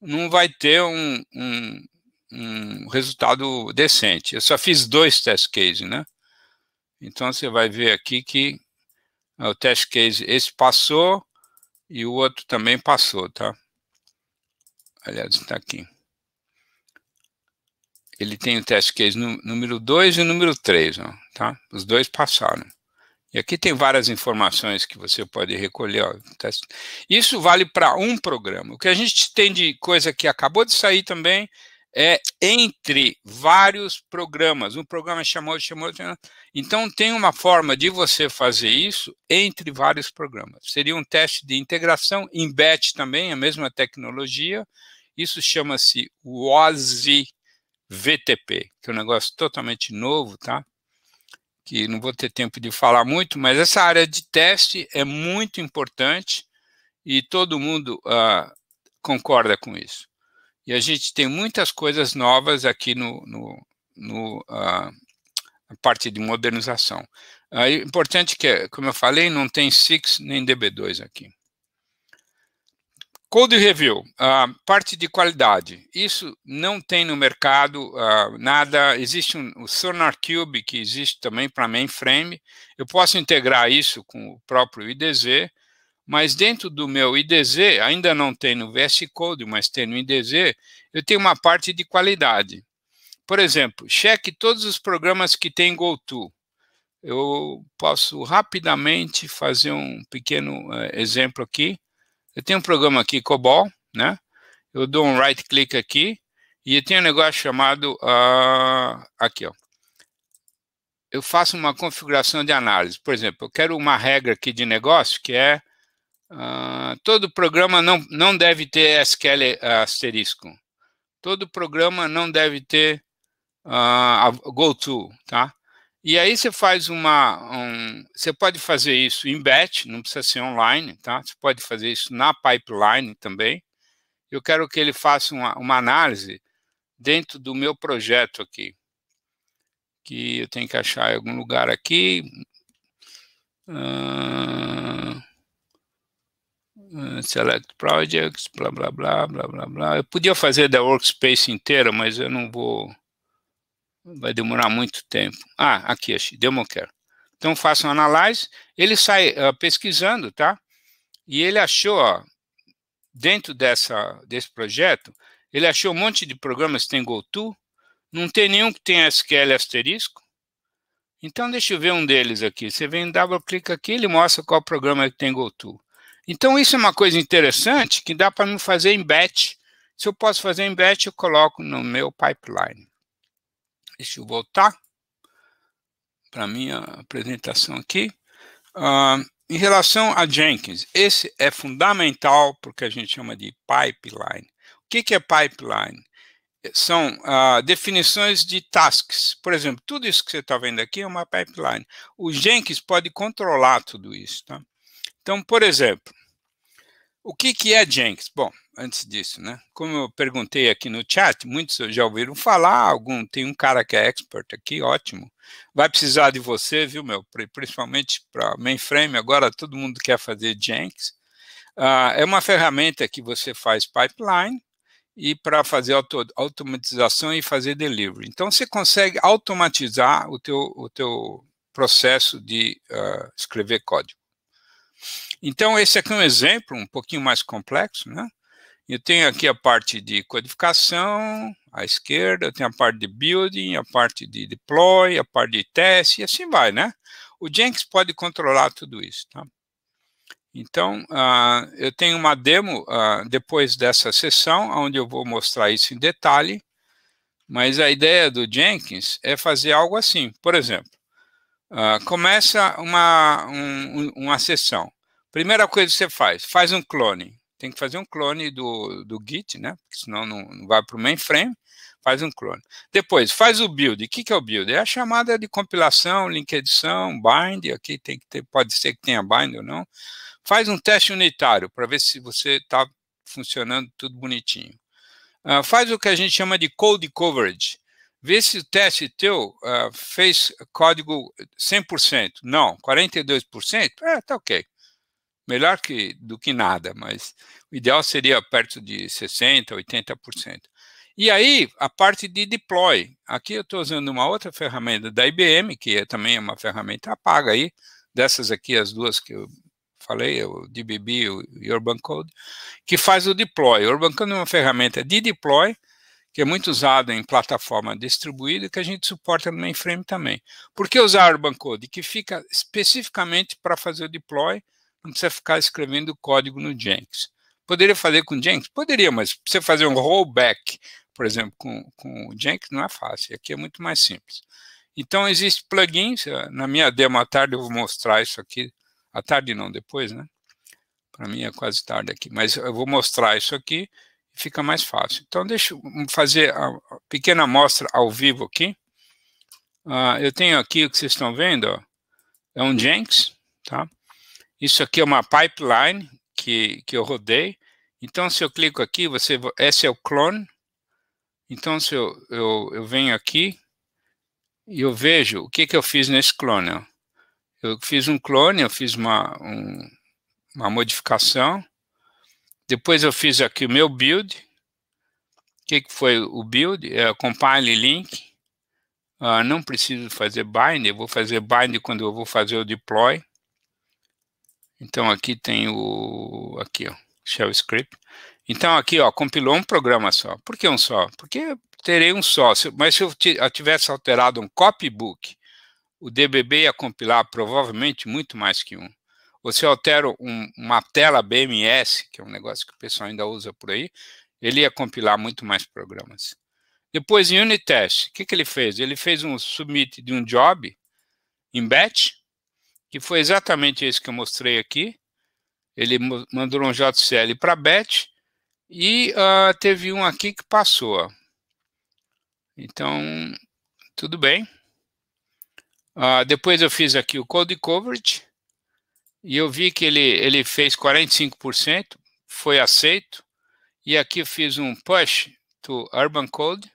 não vai ter um resultado decente. Eu só fiz 2 test cases, né? Então, você vai ver aqui que o test case, esse passou e o outro também passou, tá? Aliás, está aqui. Ele tem o test case número 2 e o número 3, ó, tá? Os 2 passaram. E aqui tem várias informações que você pode recolher. Ó, isso vale para um programa. O que a gente tem de coisa que acabou de sair também é entre vários programas. Um programa chamou. Então, tem uma forma de você fazer isso entre vários programas. Seria um teste de integração, em batch também, a mesma tecnologia. Isso chama-se WOSI VTP, que é um negócio totalmente novo, tá? Que não vou ter tempo de falar muito, mas essa área de teste é muito importante e todo mundo concorda com isso. E a gente tem muitas coisas novas aqui na parte de modernização. É importante que, como eu falei, não tem SIX nem DB2 aqui. Code Review, parte de qualidade. Isso não tem no mercado nada. Existe o Sonar Cube, que existe também para mainframe. Eu posso integrar isso com o próprio IDZ, mas dentro do meu IDZ, ainda não tem no VS Code, mas tem no IDZ, eu tenho uma parte de qualidade. Por exemplo, cheque todos os programas que tem GoTo. Eu posso rapidamente fazer um pequeno exemplo aqui. Eu tenho um programa aqui, COBOL, né? Eu dou um right click aqui e eu tenho um negócio chamado, aqui, ó. Eu faço uma configuração de análise. Por exemplo, eu quero uma regra aqui de negócio que é todo programa não deve ter SQL asterisco. Todo programa não deve ter GoTo, tá? E aí você faz você pode fazer isso em batch, não precisa ser online, tá? Você pode fazer isso na pipeline também. Eu quero que ele faça uma análise dentro do meu projeto aqui, que eu tenho que achar em algum lugar aqui. Select projects, blá, blá, blá, blá, blá, blá. Eu podia fazer da workspace inteira, mas eu não vou. Vai demorar muito tempo. Aqui, achei, DemoCare. Então, faço um analyze, ele sai pesquisando, tá? E ele achou, dentro desse projeto, ele achou um monte de programas que tem GoTo, não tem nenhum que tem SQL asterisco. Então, deixa eu ver um deles aqui. Você vem, double clica aqui, ele mostra qual programa que tem GoTo. Então, isso é uma coisa interessante que dá para me fazer em batch. Se eu posso fazer em batch, eu coloco no meu pipeline. Deixa eu voltar para a minha apresentação aqui. Em relação a Jenkins, esse é fundamental porque a gente chama de pipeline. O que é pipeline? São definições de tasks. Por exemplo, tudo isso que você está vendo aqui é uma pipeline. O Jenkins pode controlar tudo isso, tá? Então, por exemplo, o que é Jenkins? Bom, antes disso, né? Como eu perguntei aqui no chat, muitos já ouviram falar, tem um cara que é expert aqui, ótimo. Vai precisar de você, viu, meu? Principalmente para mainframe, agora todo mundo quer fazer Jenkins. É uma ferramenta que você faz pipeline e para fazer automatização e fazer delivery. Então, você consegue automatizar o teu processo de escrever código. Então, esse aqui é um exemplo um pouquinho mais complexo, né? Eu tenho aqui a parte de codificação, à esquerda, eu tenho a parte de building, a parte de deploy, a parte de teste, e assim vai, né? O Jenkins pode controlar tudo isso, tá? Então, eu tenho uma demo depois dessa sessão, onde eu vou mostrar isso em detalhe, mas a ideia do Jenkins é fazer algo assim. Por exemplo, começa uma sessão. Primeira coisa que você faz um clone. Tem que fazer um clone do Git, né? Porque senão não vai para o mainframe. Faz um clone. Depois, faz o build. O que é o build? É a chamada de compilação, link edição, bind. Aqui tem que ter, pode ser que tenha bind ou não. Faz um teste unitário para ver se você está funcionando tudo bonitinho. Faz o que a gente chama de code coverage. Vê se o teste teu fez código 100%. Não, 42%? Tá ok. Melhor do que nada, mas o ideal seria perto de 60%, 80%. E aí, a parte de deploy. Aqui eu estou usando uma outra ferramenta da IBM, que também é uma ferramenta paga aí, dessas aqui, as duas que eu falei, o DBB e o Urban Code, que faz o deploy. O Urban Code é uma ferramenta de deploy, que é muito usado em plataforma distribuída, que a gente suporta no mainframe também. Por que usar Urban Code? Que fica especificamente para fazer o deploy, não precisa ficar escrevendo código no Jenkins. Poderia fazer com Jenkins? Poderia, mas precisa fazer um rollback por exemplo, com o Jenkins não é fácil, aqui é muito mais simples. Então, existem plugins, na minha demo à tarde eu vou mostrar isso aqui, à tarde não, depois, né? Para mim é quase tarde aqui, mas eu vou mostrar isso aqui e fica mais fácil. Então, deixa eu fazer a pequena amostra ao vivo aqui. Eu tenho aqui o que vocês estão vendo, ó, é um Jenkins, tá? Isso aqui é uma pipeline que eu rodei. Então, se eu clico aqui, esse é o clone. Então, se eu venho aqui e eu vejo o que eu fiz nesse clone. Ó. Eu fiz um clone, eu fiz uma modificação. Depois eu fiz aqui o meu build. O que foi o build? É compile link. Não preciso fazer bind, eu vou fazer bind quando eu vou fazer o deploy. Então aqui tem aqui, ó, shell script. Então aqui, ó, compilou um programa só. Por que um só? Porque eu terei um só. Mas se eu tivesse alterado um copybook, o DBB ia compilar provavelmente muito mais que um. Ou se eu altero uma tela BMS, que é um negócio que o pessoal ainda usa por aí, ele ia compilar muito mais programas. Depois, em unit test, o que ele fez? Ele fez um submit de um job em batch, que foi exatamente esse que eu mostrei aqui. Ele mandou um JCL para batch e teve um aqui que passou. Ó. Então, tudo bem. Depois eu fiz aqui o code coverage e eu vi que ele fez 45%, foi aceito. E aqui eu fiz um push to Urban Code.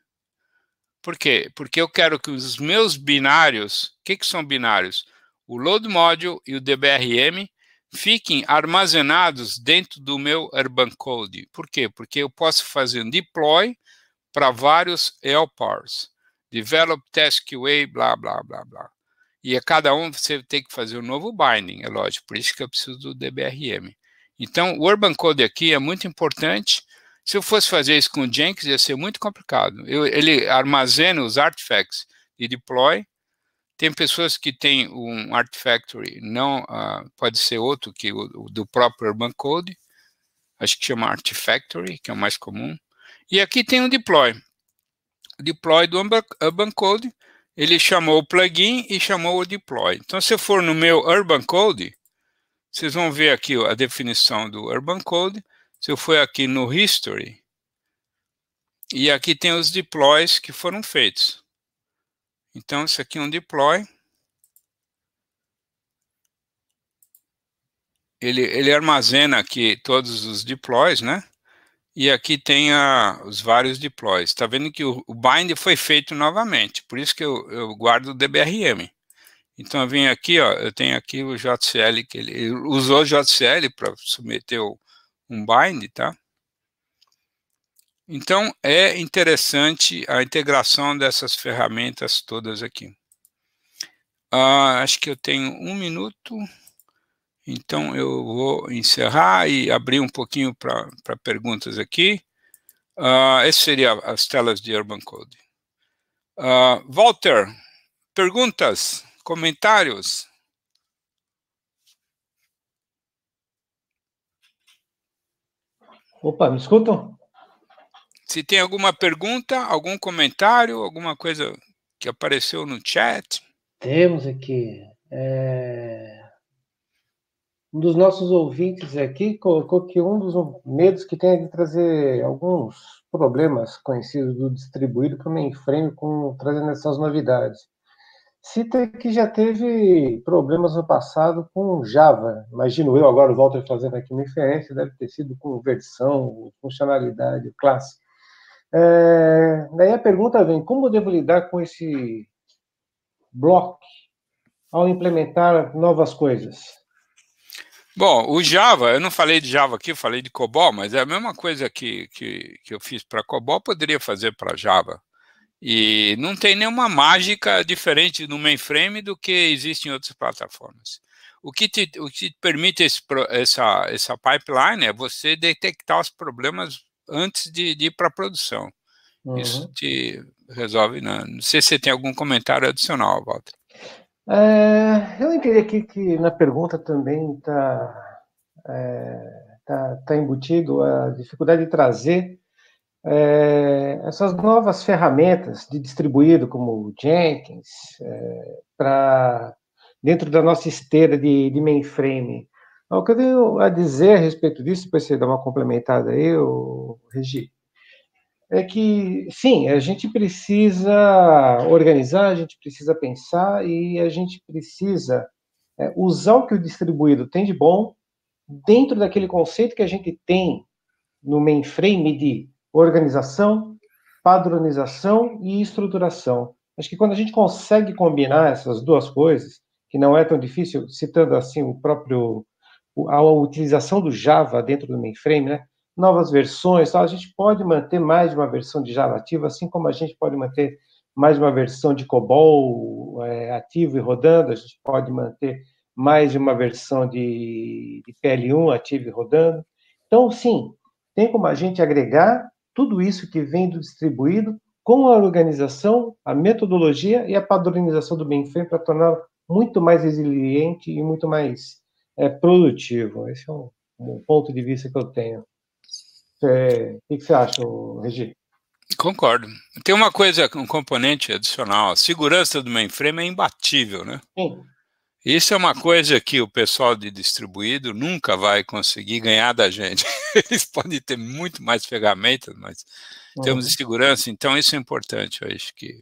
Por quê? Porque eu quero que os meus binários, o que são binários? O load module e o DBRM fiquem armazenados dentro do meu Urban Code. Por quê? Porque eu posso fazer um deploy para vários LPARs. Develop, test, QA, blá, blá, blá, blá. E a cada um você tem que fazer um novo binding, é lógico. Por isso que eu preciso do DBRM. Então, o Urban Code aqui é muito importante. Se eu fosse fazer isso com o Jenkins, ia ser muito complicado. Ele armazena os artifacts de deploy. Tem pessoas que têm um Artifactory, não pode ser outro que o do próprio Urban Code. Acho que chama Artifactory, que é o mais comum. E aqui tem um deploy. O deploy do Urban Code, ele chamou o plugin e chamou o deploy. Então, se eu for no meu Urban Code, vocês vão ver aqui a definição do Urban Code. Se eu for aqui no History, e aqui tem os deploys que foram feitos. Então, isso aqui é um deploy. Ele armazena aqui todos os deploys, né? E aqui tem os vários deploys. Está vendo que o bind foi feito novamente, por isso que eu guardo o DBRM. Então, eu venho aqui, ó, eu tenho aqui o JCL, que ele usou o JCL para submeter um bind, tá? Então, é interessante a integração dessas ferramentas todas aqui. Acho que eu tenho 1 minuto, então eu vou encerrar e abrir um pouquinho para perguntas aqui. Essas seriam as telas de Urban Code. Walter, perguntas, comentários? Opa, me escutam? Se tem alguma pergunta, algum comentário, alguma coisa que apareceu no chat? Temos aqui. Um dos nossos ouvintes aqui colocou que um dos medos que tem é de trazer alguns problemas conhecidos do distribuído para o mainframe, trazendo essas novidades. Cita que já teve problemas no passado com Java. Imagino eu, agora o Walter fazendo aqui uma inferência, deve ter sido com versão, funcionalidade, classe. Daí a pergunta vem, como eu devo lidar com esse bloco ao implementar novas coisas? Bom, o Java, eu não falei de Java aqui, eu falei de COBOL, mas é a mesma coisa que eu fiz para COBOL, poderia fazer para Java. E não tem nenhuma mágica diferente no mainframe do que existe em outras plataformas. O que te permite essa pipeline é você detectar os problemas antes de ir para a produção. Uhum. Isso te resolve, né? Não sei se você tem algum comentário adicional, Walter. Eu entendi aqui que na pergunta também está embutido a dificuldade de trazer essas novas ferramentas de distribuído, como o Jenkins, dentro da nossa esteira de mainframe. O que eu tenho a dizer a respeito disso, depois você dá uma complementada aí, Regi, é que, sim, a gente precisa organizar, a gente precisa pensar e a gente precisa usar o que o distribuído tem de bom dentro daquele conceito que a gente tem no mainframe de organização, padronização e estruturação. Acho que quando a gente consegue combinar essas duas coisas, que não é tão difícil, citando assim a utilização do Java dentro do mainframe, né? Novas versões, a gente pode manter mais de uma versão de Java ativa, assim como a gente pode manter mais de uma versão de COBOL ativo e rodando, a gente pode manter mais de uma versão de PL1 ativo e rodando. Então, sim, tem como a gente agregar tudo isso que vem do distribuído com a organização, a metodologia e a padronização do mainframe para torná-lo muito mais resiliente e muito mais produtivo. Esse é um ponto de vista que eu tenho. O que você acha, Regi? Concordo. Tem uma coisa, um componente adicional. A segurança do mainframe é imbatível, né? Sim. Isso é uma coisa que o pessoal de distribuído nunca vai conseguir ganhar da gente. Eles podem ter muito mais ferramentas, mas em termos de segurança, então isso é importante. Eu acho que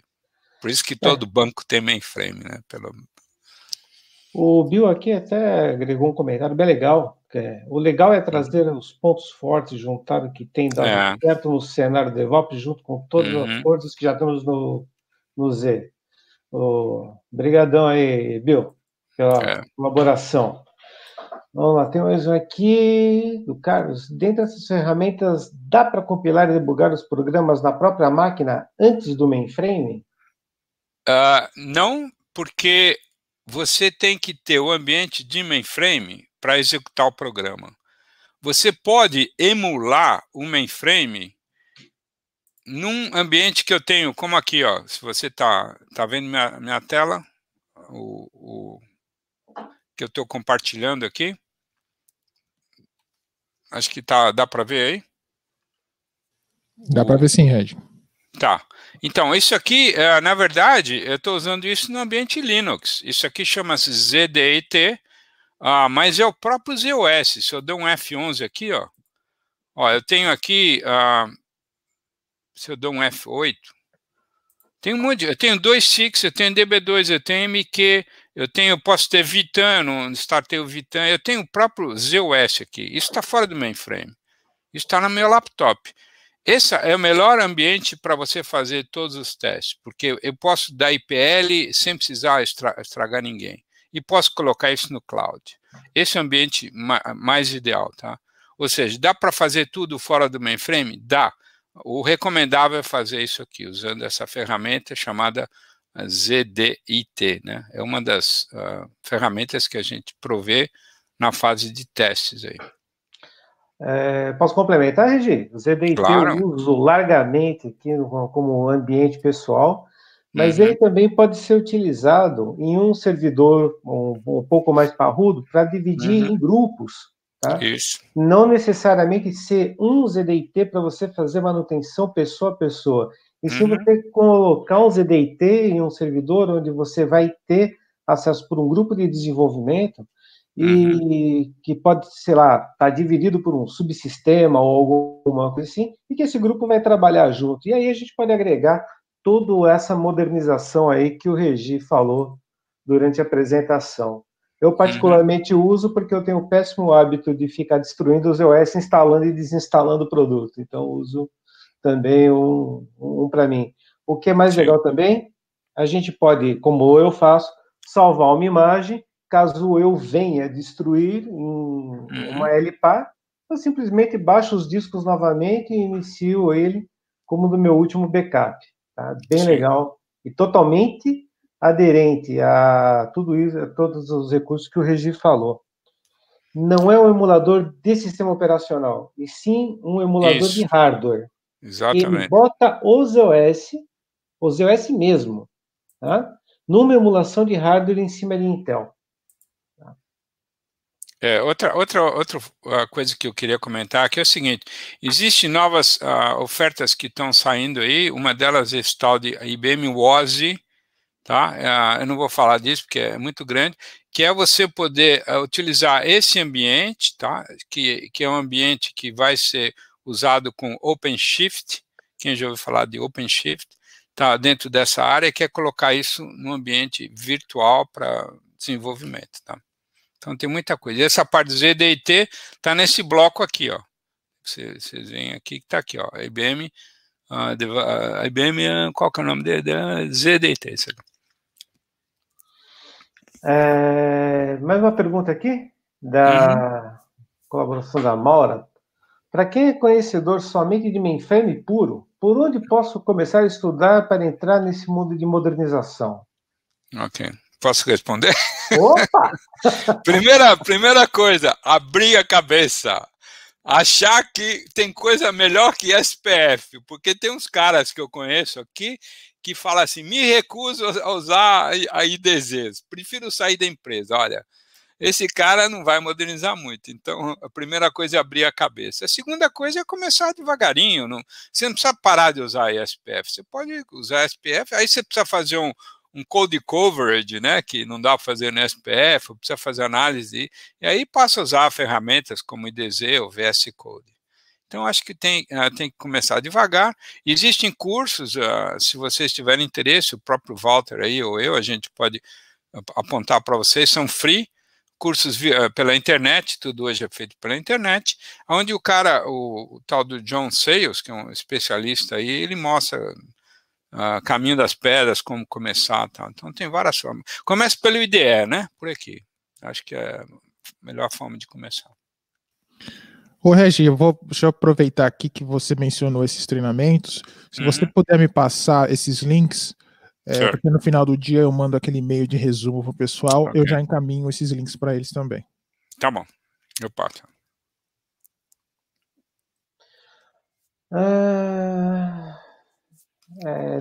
por isso que todo banco tem mainframe, né? O Bill aqui até agregou um comentário bem legal. O legal é trazer os pontos fortes, juntar o que tem dado certo no cenário DevOps, junto com todas as coisas que já temos no Z. Obrigadão aí, Bill, pela colaboração. Vamos lá, tem mais um aqui do Carlos. Dentro dessas ferramentas, dá para compilar e debugar os programas na própria máquina antes do mainframe? Não, porque você tem que ter o ambiente de mainframe para executar o programa. Você pode emular o mainframe num ambiente que eu tenho, como aqui, ó. Se você está vendo minha tela, que eu estou compartilhando aqui. Acho que dá para ver aí? Dá para ver sim, Red. Tá. Então, isso aqui, na verdade, eu estou usando isso no ambiente Linux. Isso aqui chama-se ZDIT, mas é o próprio ZOS. Se eu der um F11 aqui, ó, eu tenho aqui, se eu der um F8, tem um monte, eu tenho 2.6, eu tenho DB2, eu tenho MQ, posso ter Vitan, no startei o Vitan, eu tenho o próprio ZOS aqui. Isso está fora do mainframe. Isso está no meu laptop. Esse é o melhor ambiente para você fazer todos os testes, porque eu posso dar IPL sem precisar estragar ninguém. E posso colocar isso no cloud. Esse é o ambiente mais ideal, tá? Ou seja, dá para fazer tudo fora do mainframe? Dá. O recomendável é fazer isso aqui, usando essa ferramenta chamada ZDIT, né? É uma das ferramentas que a gente provê na fase de testes aí. Posso complementar, Regi? O ZDIT Claro. eu uso largamente aqui como ambiente pessoal, mas ele também pode ser utilizado em um servidor um pouco mais parrudo para dividir em grupos. Tá? Isso. Não necessariamente ser um ZDIT para você fazer manutenção pessoa a pessoa. E sim você colocar um ZDIT em um servidor onde você vai ter acesso por um grupo de desenvolvimento e que pode, sei lá, estar dividido por um subsistema ou alguma coisa assim, e que esse grupo vai trabalhar junto. E aí a gente pode agregar toda essa modernização aí que o Regi falou durante a apresentação. Eu particularmente uso porque eu tenho o péssimo hábito de ficar destruindo os OS, instalando e desinstalando o produto. Então, uso também um para mim. O que é mais legal também, a gente pode, como eu faço, salvar uma imagem. Caso eu venha destruir uma LPA, eu simplesmente baixo os discos novamente e inicio ele como do meu último backup. Tá? Bem legal e totalmente aderente a tudo isso, a todos os recursos que o Regi falou. Não é um emulador de sistema operacional, e sim um emulador de hardware. Exatamente. Ele bota os OS mesmo, tá? Numa emulação de hardware em cima de Intel. Outra coisa que eu queria comentar aqui é o seguinte: existem novas ofertas que estão saindo aí, uma delas é esse tal de IBM WOSI, tá? Eu não vou falar disso porque é muito grande, que é você poder utilizar esse ambiente, tá? Que é um ambiente que vai ser usado com OpenShift, quem já ouviu falar de OpenShift, tá? Dentro dessa área, quer colocar isso no ambiente virtual para desenvolvimento, tá? Então tem muita coisa. E essa parte do ZDIT está nesse bloco aqui, ó. Vocês veem aqui que está aqui, ó. IBM, qual que é o nome dele? ZDIT. Isso aqui. Mais uma pergunta aqui, da colaboração da Maura. Para quem é conhecedor somente de mainframe puro, por onde posso começar a estudar para entrar nesse mundo de modernização? Ok. Posso responder? Opa! Primeira coisa, abrir a cabeça. Achar que tem coisa melhor que SPF, porque tem uns caras que eu conheço aqui que falam assim, me recuso a usar a IDZs, prefiro sair da empresa. Olha, esse cara não vai modernizar muito. Então, a primeira coisa é abrir a cabeça. A segunda coisa é começar devagarinho. Você não precisa parar de usar SPF. Você pode usar SPF, aí você precisa fazer um code coverage, né, que não dá para fazer no SPF, precisa fazer análise, e aí passa a usar ferramentas como IDZ ou VS Code. Então, acho que tem que começar devagar. Existem cursos, se vocês tiverem interesse, o próprio Walter aí ou eu, a gente pode apontar para vocês, são free, cursos pela internet, tudo hoje é feito pela internet, onde o cara, o tal do John Sayles, que é um especialista aí, ele mostra caminho das pedras, como começar, tá? Então tem várias formas. Começa pelo IDE, né? Por aqui. Acho que é a melhor forma de começar. Ô, Regi, deixa eu aproveitar aqui que você mencionou esses treinamentos. Se você puder me passar esses links, porque no final do dia eu mando aquele e-mail de resumo para o pessoal, okay. Eu já encaminho esses links para eles também. Tá bom, eu passo.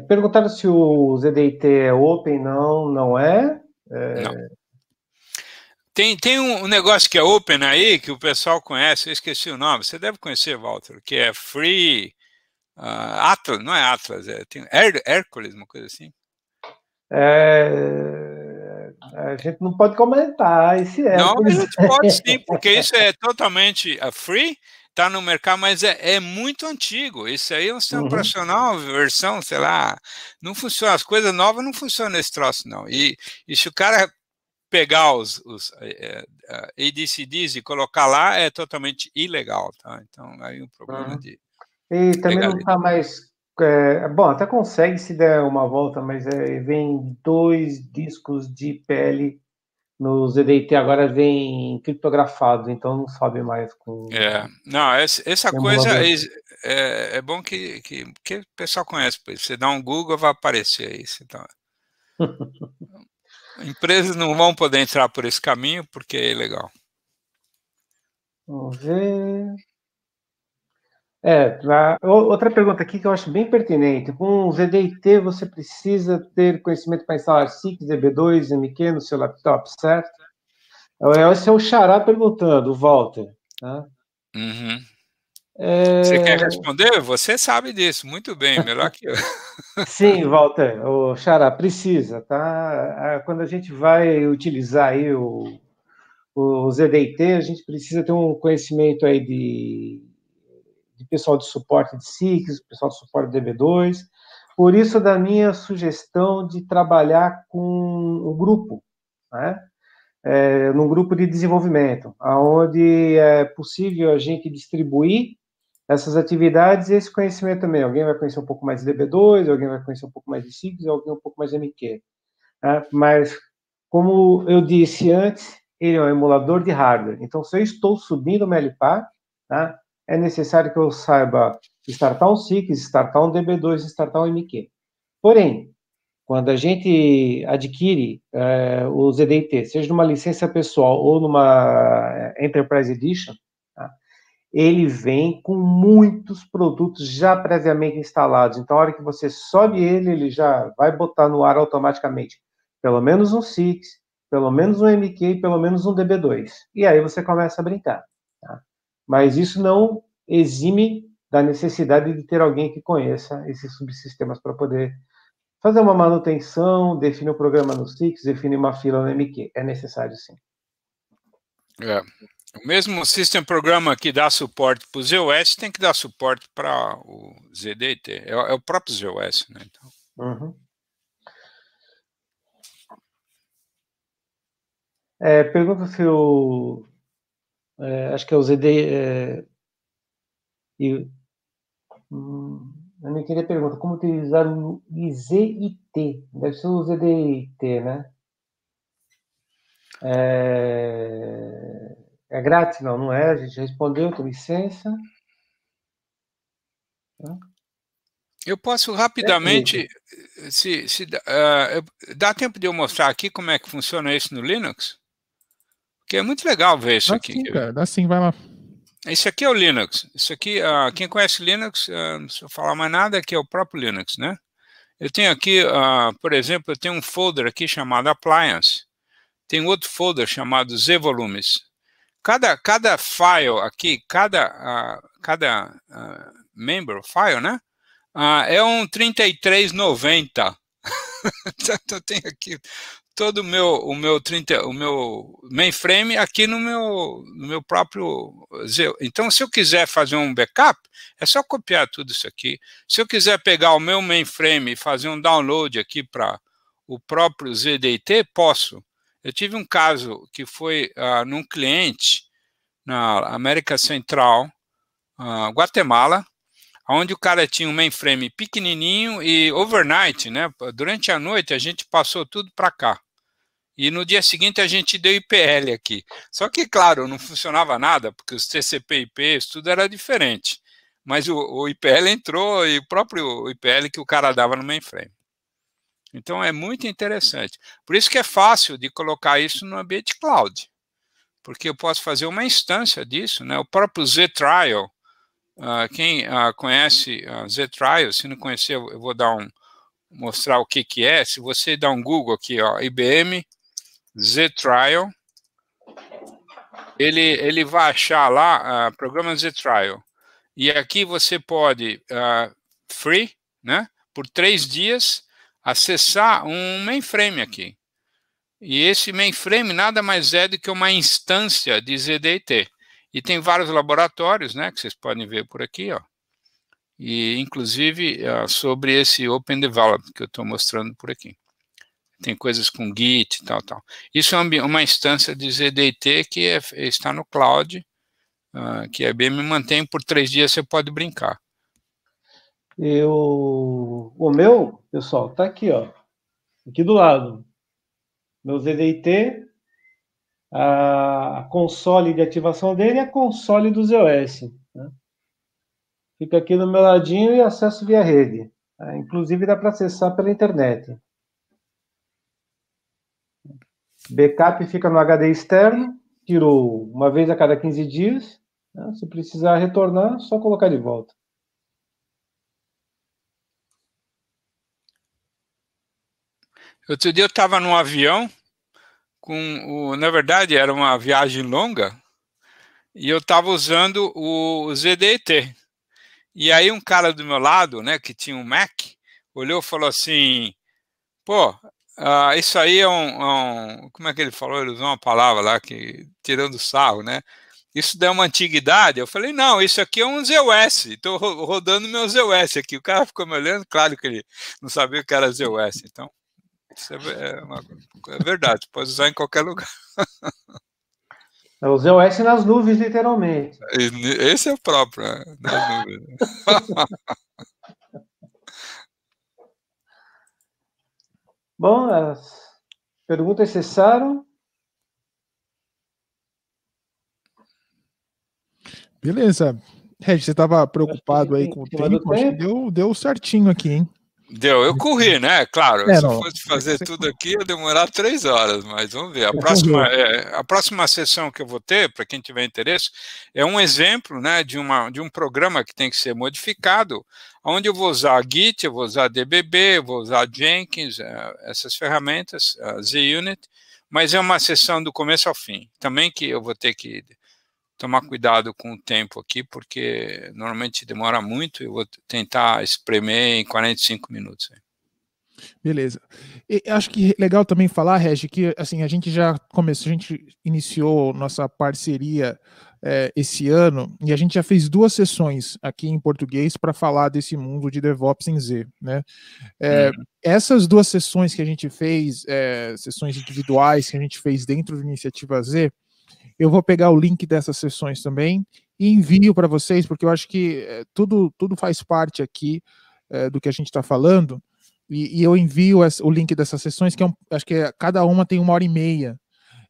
Perguntaram se o ZDIT é open. Não é. Não. Tem um negócio que é open aí, que o pessoal conhece, eu esqueci o nome, você deve conhecer, Walter, que é Free Atlas, não é Atlas, tem Hércules, uma coisa assim. A gente não pode comentar esse Hércules. Não, a gente pode sim, porque isso é totalmente free, está no mercado, mas é muito antigo. Isso aí é um sistema operacional, versão, sei lá, não funciona, as coisas novas não funcionam nesse troço, não. E se o cara pegar os ADCDs e colocar lá, é totalmente ilegal, tá? Então, aí um problema de e também legalidade. Não está mais... bom, até consegue se der uma volta, mas vem 2 discos de PL no ZDIT, agora vem criptografado, então não sobe mais com... Não, essa coisa é bom que o pessoal conhece, você dá um Google, vai aparecer isso, então... Empresas não vão poder entrar por esse caminho porque é ilegal. Vamos ver. Outra pergunta aqui que eu acho bem pertinente. Com o ZDIT, você precisa ter conhecimento para instalar SIX, DB2, MQ no seu laptop, certo? Esse é o Xará perguntando, o Walter. Tá? Você quer responder? Você sabe disso, muito bem, melhor que eu. Sim, Walter, o Xará, precisa, tá? Quando a gente vai utilizar aí o ZDIT, a gente precisa ter um conhecimento aí de pessoal de suporte de SIX, pessoal de suporte de DB2. Por isso, da minha sugestão de trabalhar com um grupo, né? Num grupo de desenvolvimento, onde é possível a gente distribuir essas atividades e esse conhecimento também. Alguém vai conhecer um pouco mais de DB2, alguém vai conhecer um pouco mais de SIX, alguém um pouco mais de MQ. Né? Mas, como eu disse antes, ele é um emulador de hardware. Então, se eu estou subindo o MLPA, tá? É necessário que eu saiba startar um SIX, startar um DB2, startar um MQ. Porém, quando a gente adquire o ZDIT, seja numa licença pessoal ou numa Enterprise Edition, tá? Ele vem com muitos produtos já previamente instalados. Então, a hora que você sobe ele já vai botar no ar automaticamente pelo menos um SIX, pelo menos um MQ e pelo menos um DB2. E aí você começa a brincar. Tá? Mas isso não exime da necessidade de ter alguém que conheça esses subsistemas para poder fazer uma manutenção, definir um programa no SIX, definir uma fila no MQ. É necessário, sim. O mesmo System Programa que dá suporte para o ZOS tem que dar suporte para o ZDT. É o próprio ZOS, né? Então. Uhum. Pergunta se o... acho que é o ZD... eu não queria pergunta. Como utilizar o IZIT? Deve ser o ZDIT, né? É grátis? Não é? A gente respondeu, com licença. Eu posso rapidamente... dá tempo de eu mostrar aqui como é que funciona isso no Linux? Porque é muito legal ver isso aqui. Sim, cara, dá sim, vai lá. Esse aqui é o Linux. Isso aqui, quem conhece Linux, não precisa falar mais nada, que é o próprio Linux, né? Eu tenho aqui, por exemplo, eu tenho um folder aqui chamado Appliance. Tem outro folder chamado Z-Volumes. Cada file aqui, cada member file, né? É um 3390. Então eu tenho aqui todo o meu mainframe aqui no meu próprio Z. Então, se eu quiser fazer um backup, é só copiar tudo isso aqui. Se eu quiser pegar o meu mainframe e fazer um download aqui para o próprio ZDT, posso. Eu tive um caso que foi num cliente na América Central, Guatemala, onde o cara tinha um mainframe pequenininho e overnight, né? Durante a noite a gente passou tudo para cá. E no dia seguinte a gente deu IPL aqui. Só que, claro, não funcionava nada, porque os TCP/IP, tudo era diferente. Mas o IPL entrou e o próprio IPL que o cara dava no mainframe. Então é muito interessante. Por isso que é fácil de colocar isso no ambiente cloud. Porque eu posso fazer uma instância disso, né? O próprio Z-Trial. Quem conhece Z-Trial, se não conhecer, eu vou mostrar o que é. Se você dá um Google aqui, ó, IBM Z-Trial, ele vai achar lá programa Z-Trial. E aqui você pode, free, né, por 3 dias, acessar um mainframe aqui. E esse mainframe nada mais é do que uma instância de ZDT. E tem vários laboratórios, né, que vocês podem ver por aqui, ó. E, inclusive, sobre esse Open Development que eu estou mostrando por aqui. Tem coisas com Git e tal. Isso é uma instância de ZDT que está no cloud, que a IBM mantém por 3 dias, você pode brincar. O meu, pessoal, tá aqui, ó. Aqui do lado. Meu ZDT, a console de ativação dele e a console do ZOS. Né? Fica aqui no meu ladinho e acesso via rede. Inclusive dá para acessar pela internet. Backup fica no HD externo, tiro uma vez a cada 15 dias. Né? Se precisar retornar, só colocar de volta. Outro dia eu estava num avião, na verdade era uma viagem longa, e eu estava usando o ZDT. E aí um cara do meu lado, né, que tinha um Mac, olhou e falou assim, pô, isso aí é como é que ele falou? Ele usou uma palavra lá, tirando sarro, né? Isso dá uma antiguidade. Eu falei, não, isso aqui é um ZOS, estou rodando meu ZOS aqui. O cara ficou me olhando, claro que ele não sabia o que era ZOS, então... Isso é verdade, pode usar em qualquer lugar. É o ZOS nas nuvens, literalmente. Esse é o próprio, né? Nas nuvens. Bom, as perguntas cessaram. Beleza. Regis, você estava preocupado aí com o tempo? Acho que deu certinho aqui, hein? Deu, eu corri, né? Claro, se eu fosse fazer tudo aqui, ia demorar 3 horas, mas vamos ver. A próxima sessão que eu vou ter, para quem tiver interesse, é um exemplo, né, de um programa que tem que ser modificado, onde eu vou usar Git, eu vou usar DBB, eu vou usar Jenkins, essas ferramentas, ZUnit, mas é uma sessão do começo ao fim. Também que eu vou ter que tomar cuidado com o tempo aqui, porque normalmente demora muito, eu vou tentar espremer em 45 minutos. Beleza. E acho que legal também falar, Regi, que assim, a gente já começou, a gente iniciou nossa parceria esse ano, e a gente já fez 2 sessões aqui em português para falar desse mundo de DevOps em Z, né? Essas 2 sessões que a gente fez, sessões individuais que a gente fez dentro da Iniciativa Z, eu vou pegar o link dessas sessões também e envio para vocês, porque eu acho que tudo faz parte aqui do que a gente está falando, e eu envio o link dessas sessões, que acho que cada uma tem 1h30,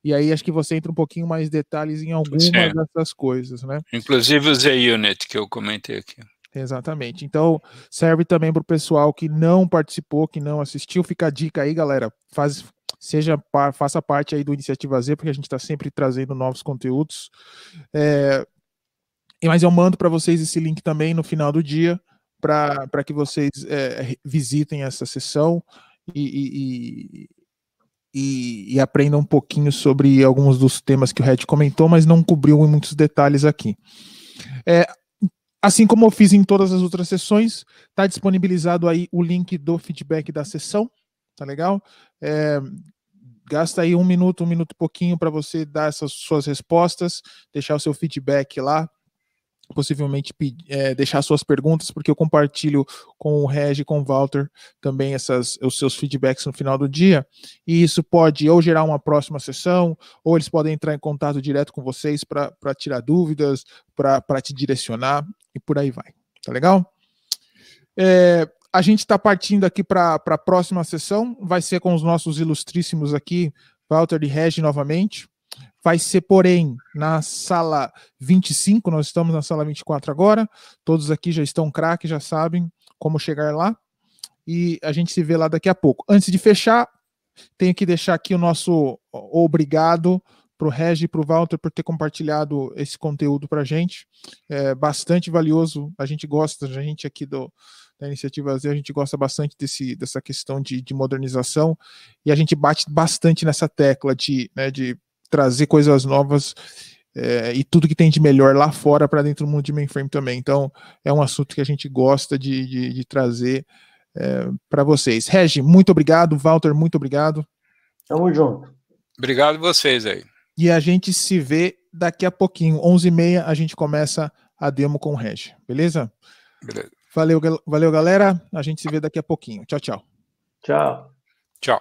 e aí acho que você entra um pouquinho mais detalhes em algumas dessas coisas, né? Inclusive o Z-Unit que eu comentei aqui. Exatamente. Então, serve também para o pessoal que não participou, que não assistiu. Fica a dica aí, galera. Faça parte aí do Iniciativa Z, porque a gente está sempre trazendo novos conteúdos. Mas eu mando para vocês esse link também no final do dia, para que vocês visitem essa sessão e aprendam um pouquinho sobre alguns dos temas que o Red comentou, mas não cobriu em muitos detalhes aqui. Assim como eu fiz em todas as outras sessões, está disponibilizado aí o link do feedback da sessão, tá legal? Gasta aí 1 minuto e pouquinho para você dar essas suas respostas, deixar o seu feedback lá, possivelmente deixar suas perguntas, porque eu compartilho com o Regi, com o Walter, também os seus feedbacks no final do dia, e isso pode ou gerar uma próxima sessão, ou eles podem entrar em contato direto com vocês para tirar dúvidas, para te direcionar, e por aí vai. Tá legal? A gente está partindo aqui para a próxima sessão, vai ser com os nossos ilustríssimos aqui, Walter e Regi novamente. Vai ser, porém, na sala 25, nós estamos na sala 24 agora, todos aqui já estão craques, já sabem como chegar lá, e a gente se vê lá daqui a pouco. Antes de fechar, tenho que deixar aqui o nosso obrigado para o Regi e para o Walter por ter compartilhado esse conteúdo para a gente, bastante valioso, a gente gosta, a gente aqui da Iniciativa Z, a gente gosta bastante dessa questão de modernização, e a gente bate bastante nessa tecla de trazer coisas novas e tudo que tem de melhor lá fora para dentro do mundo de mainframe também. Então, é um assunto que a gente gosta de trazer para vocês. Regi, muito obrigado. Walter, muito obrigado. Tamo junto. Obrigado vocês aí. E a gente se vê daqui a pouquinho. 11h30 a gente começa a demo com o Regi. Beleza? Beleza. Valeu, galera. A gente se vê daqui a pouquinho. Tchau, tchau. Tchau. Tchau.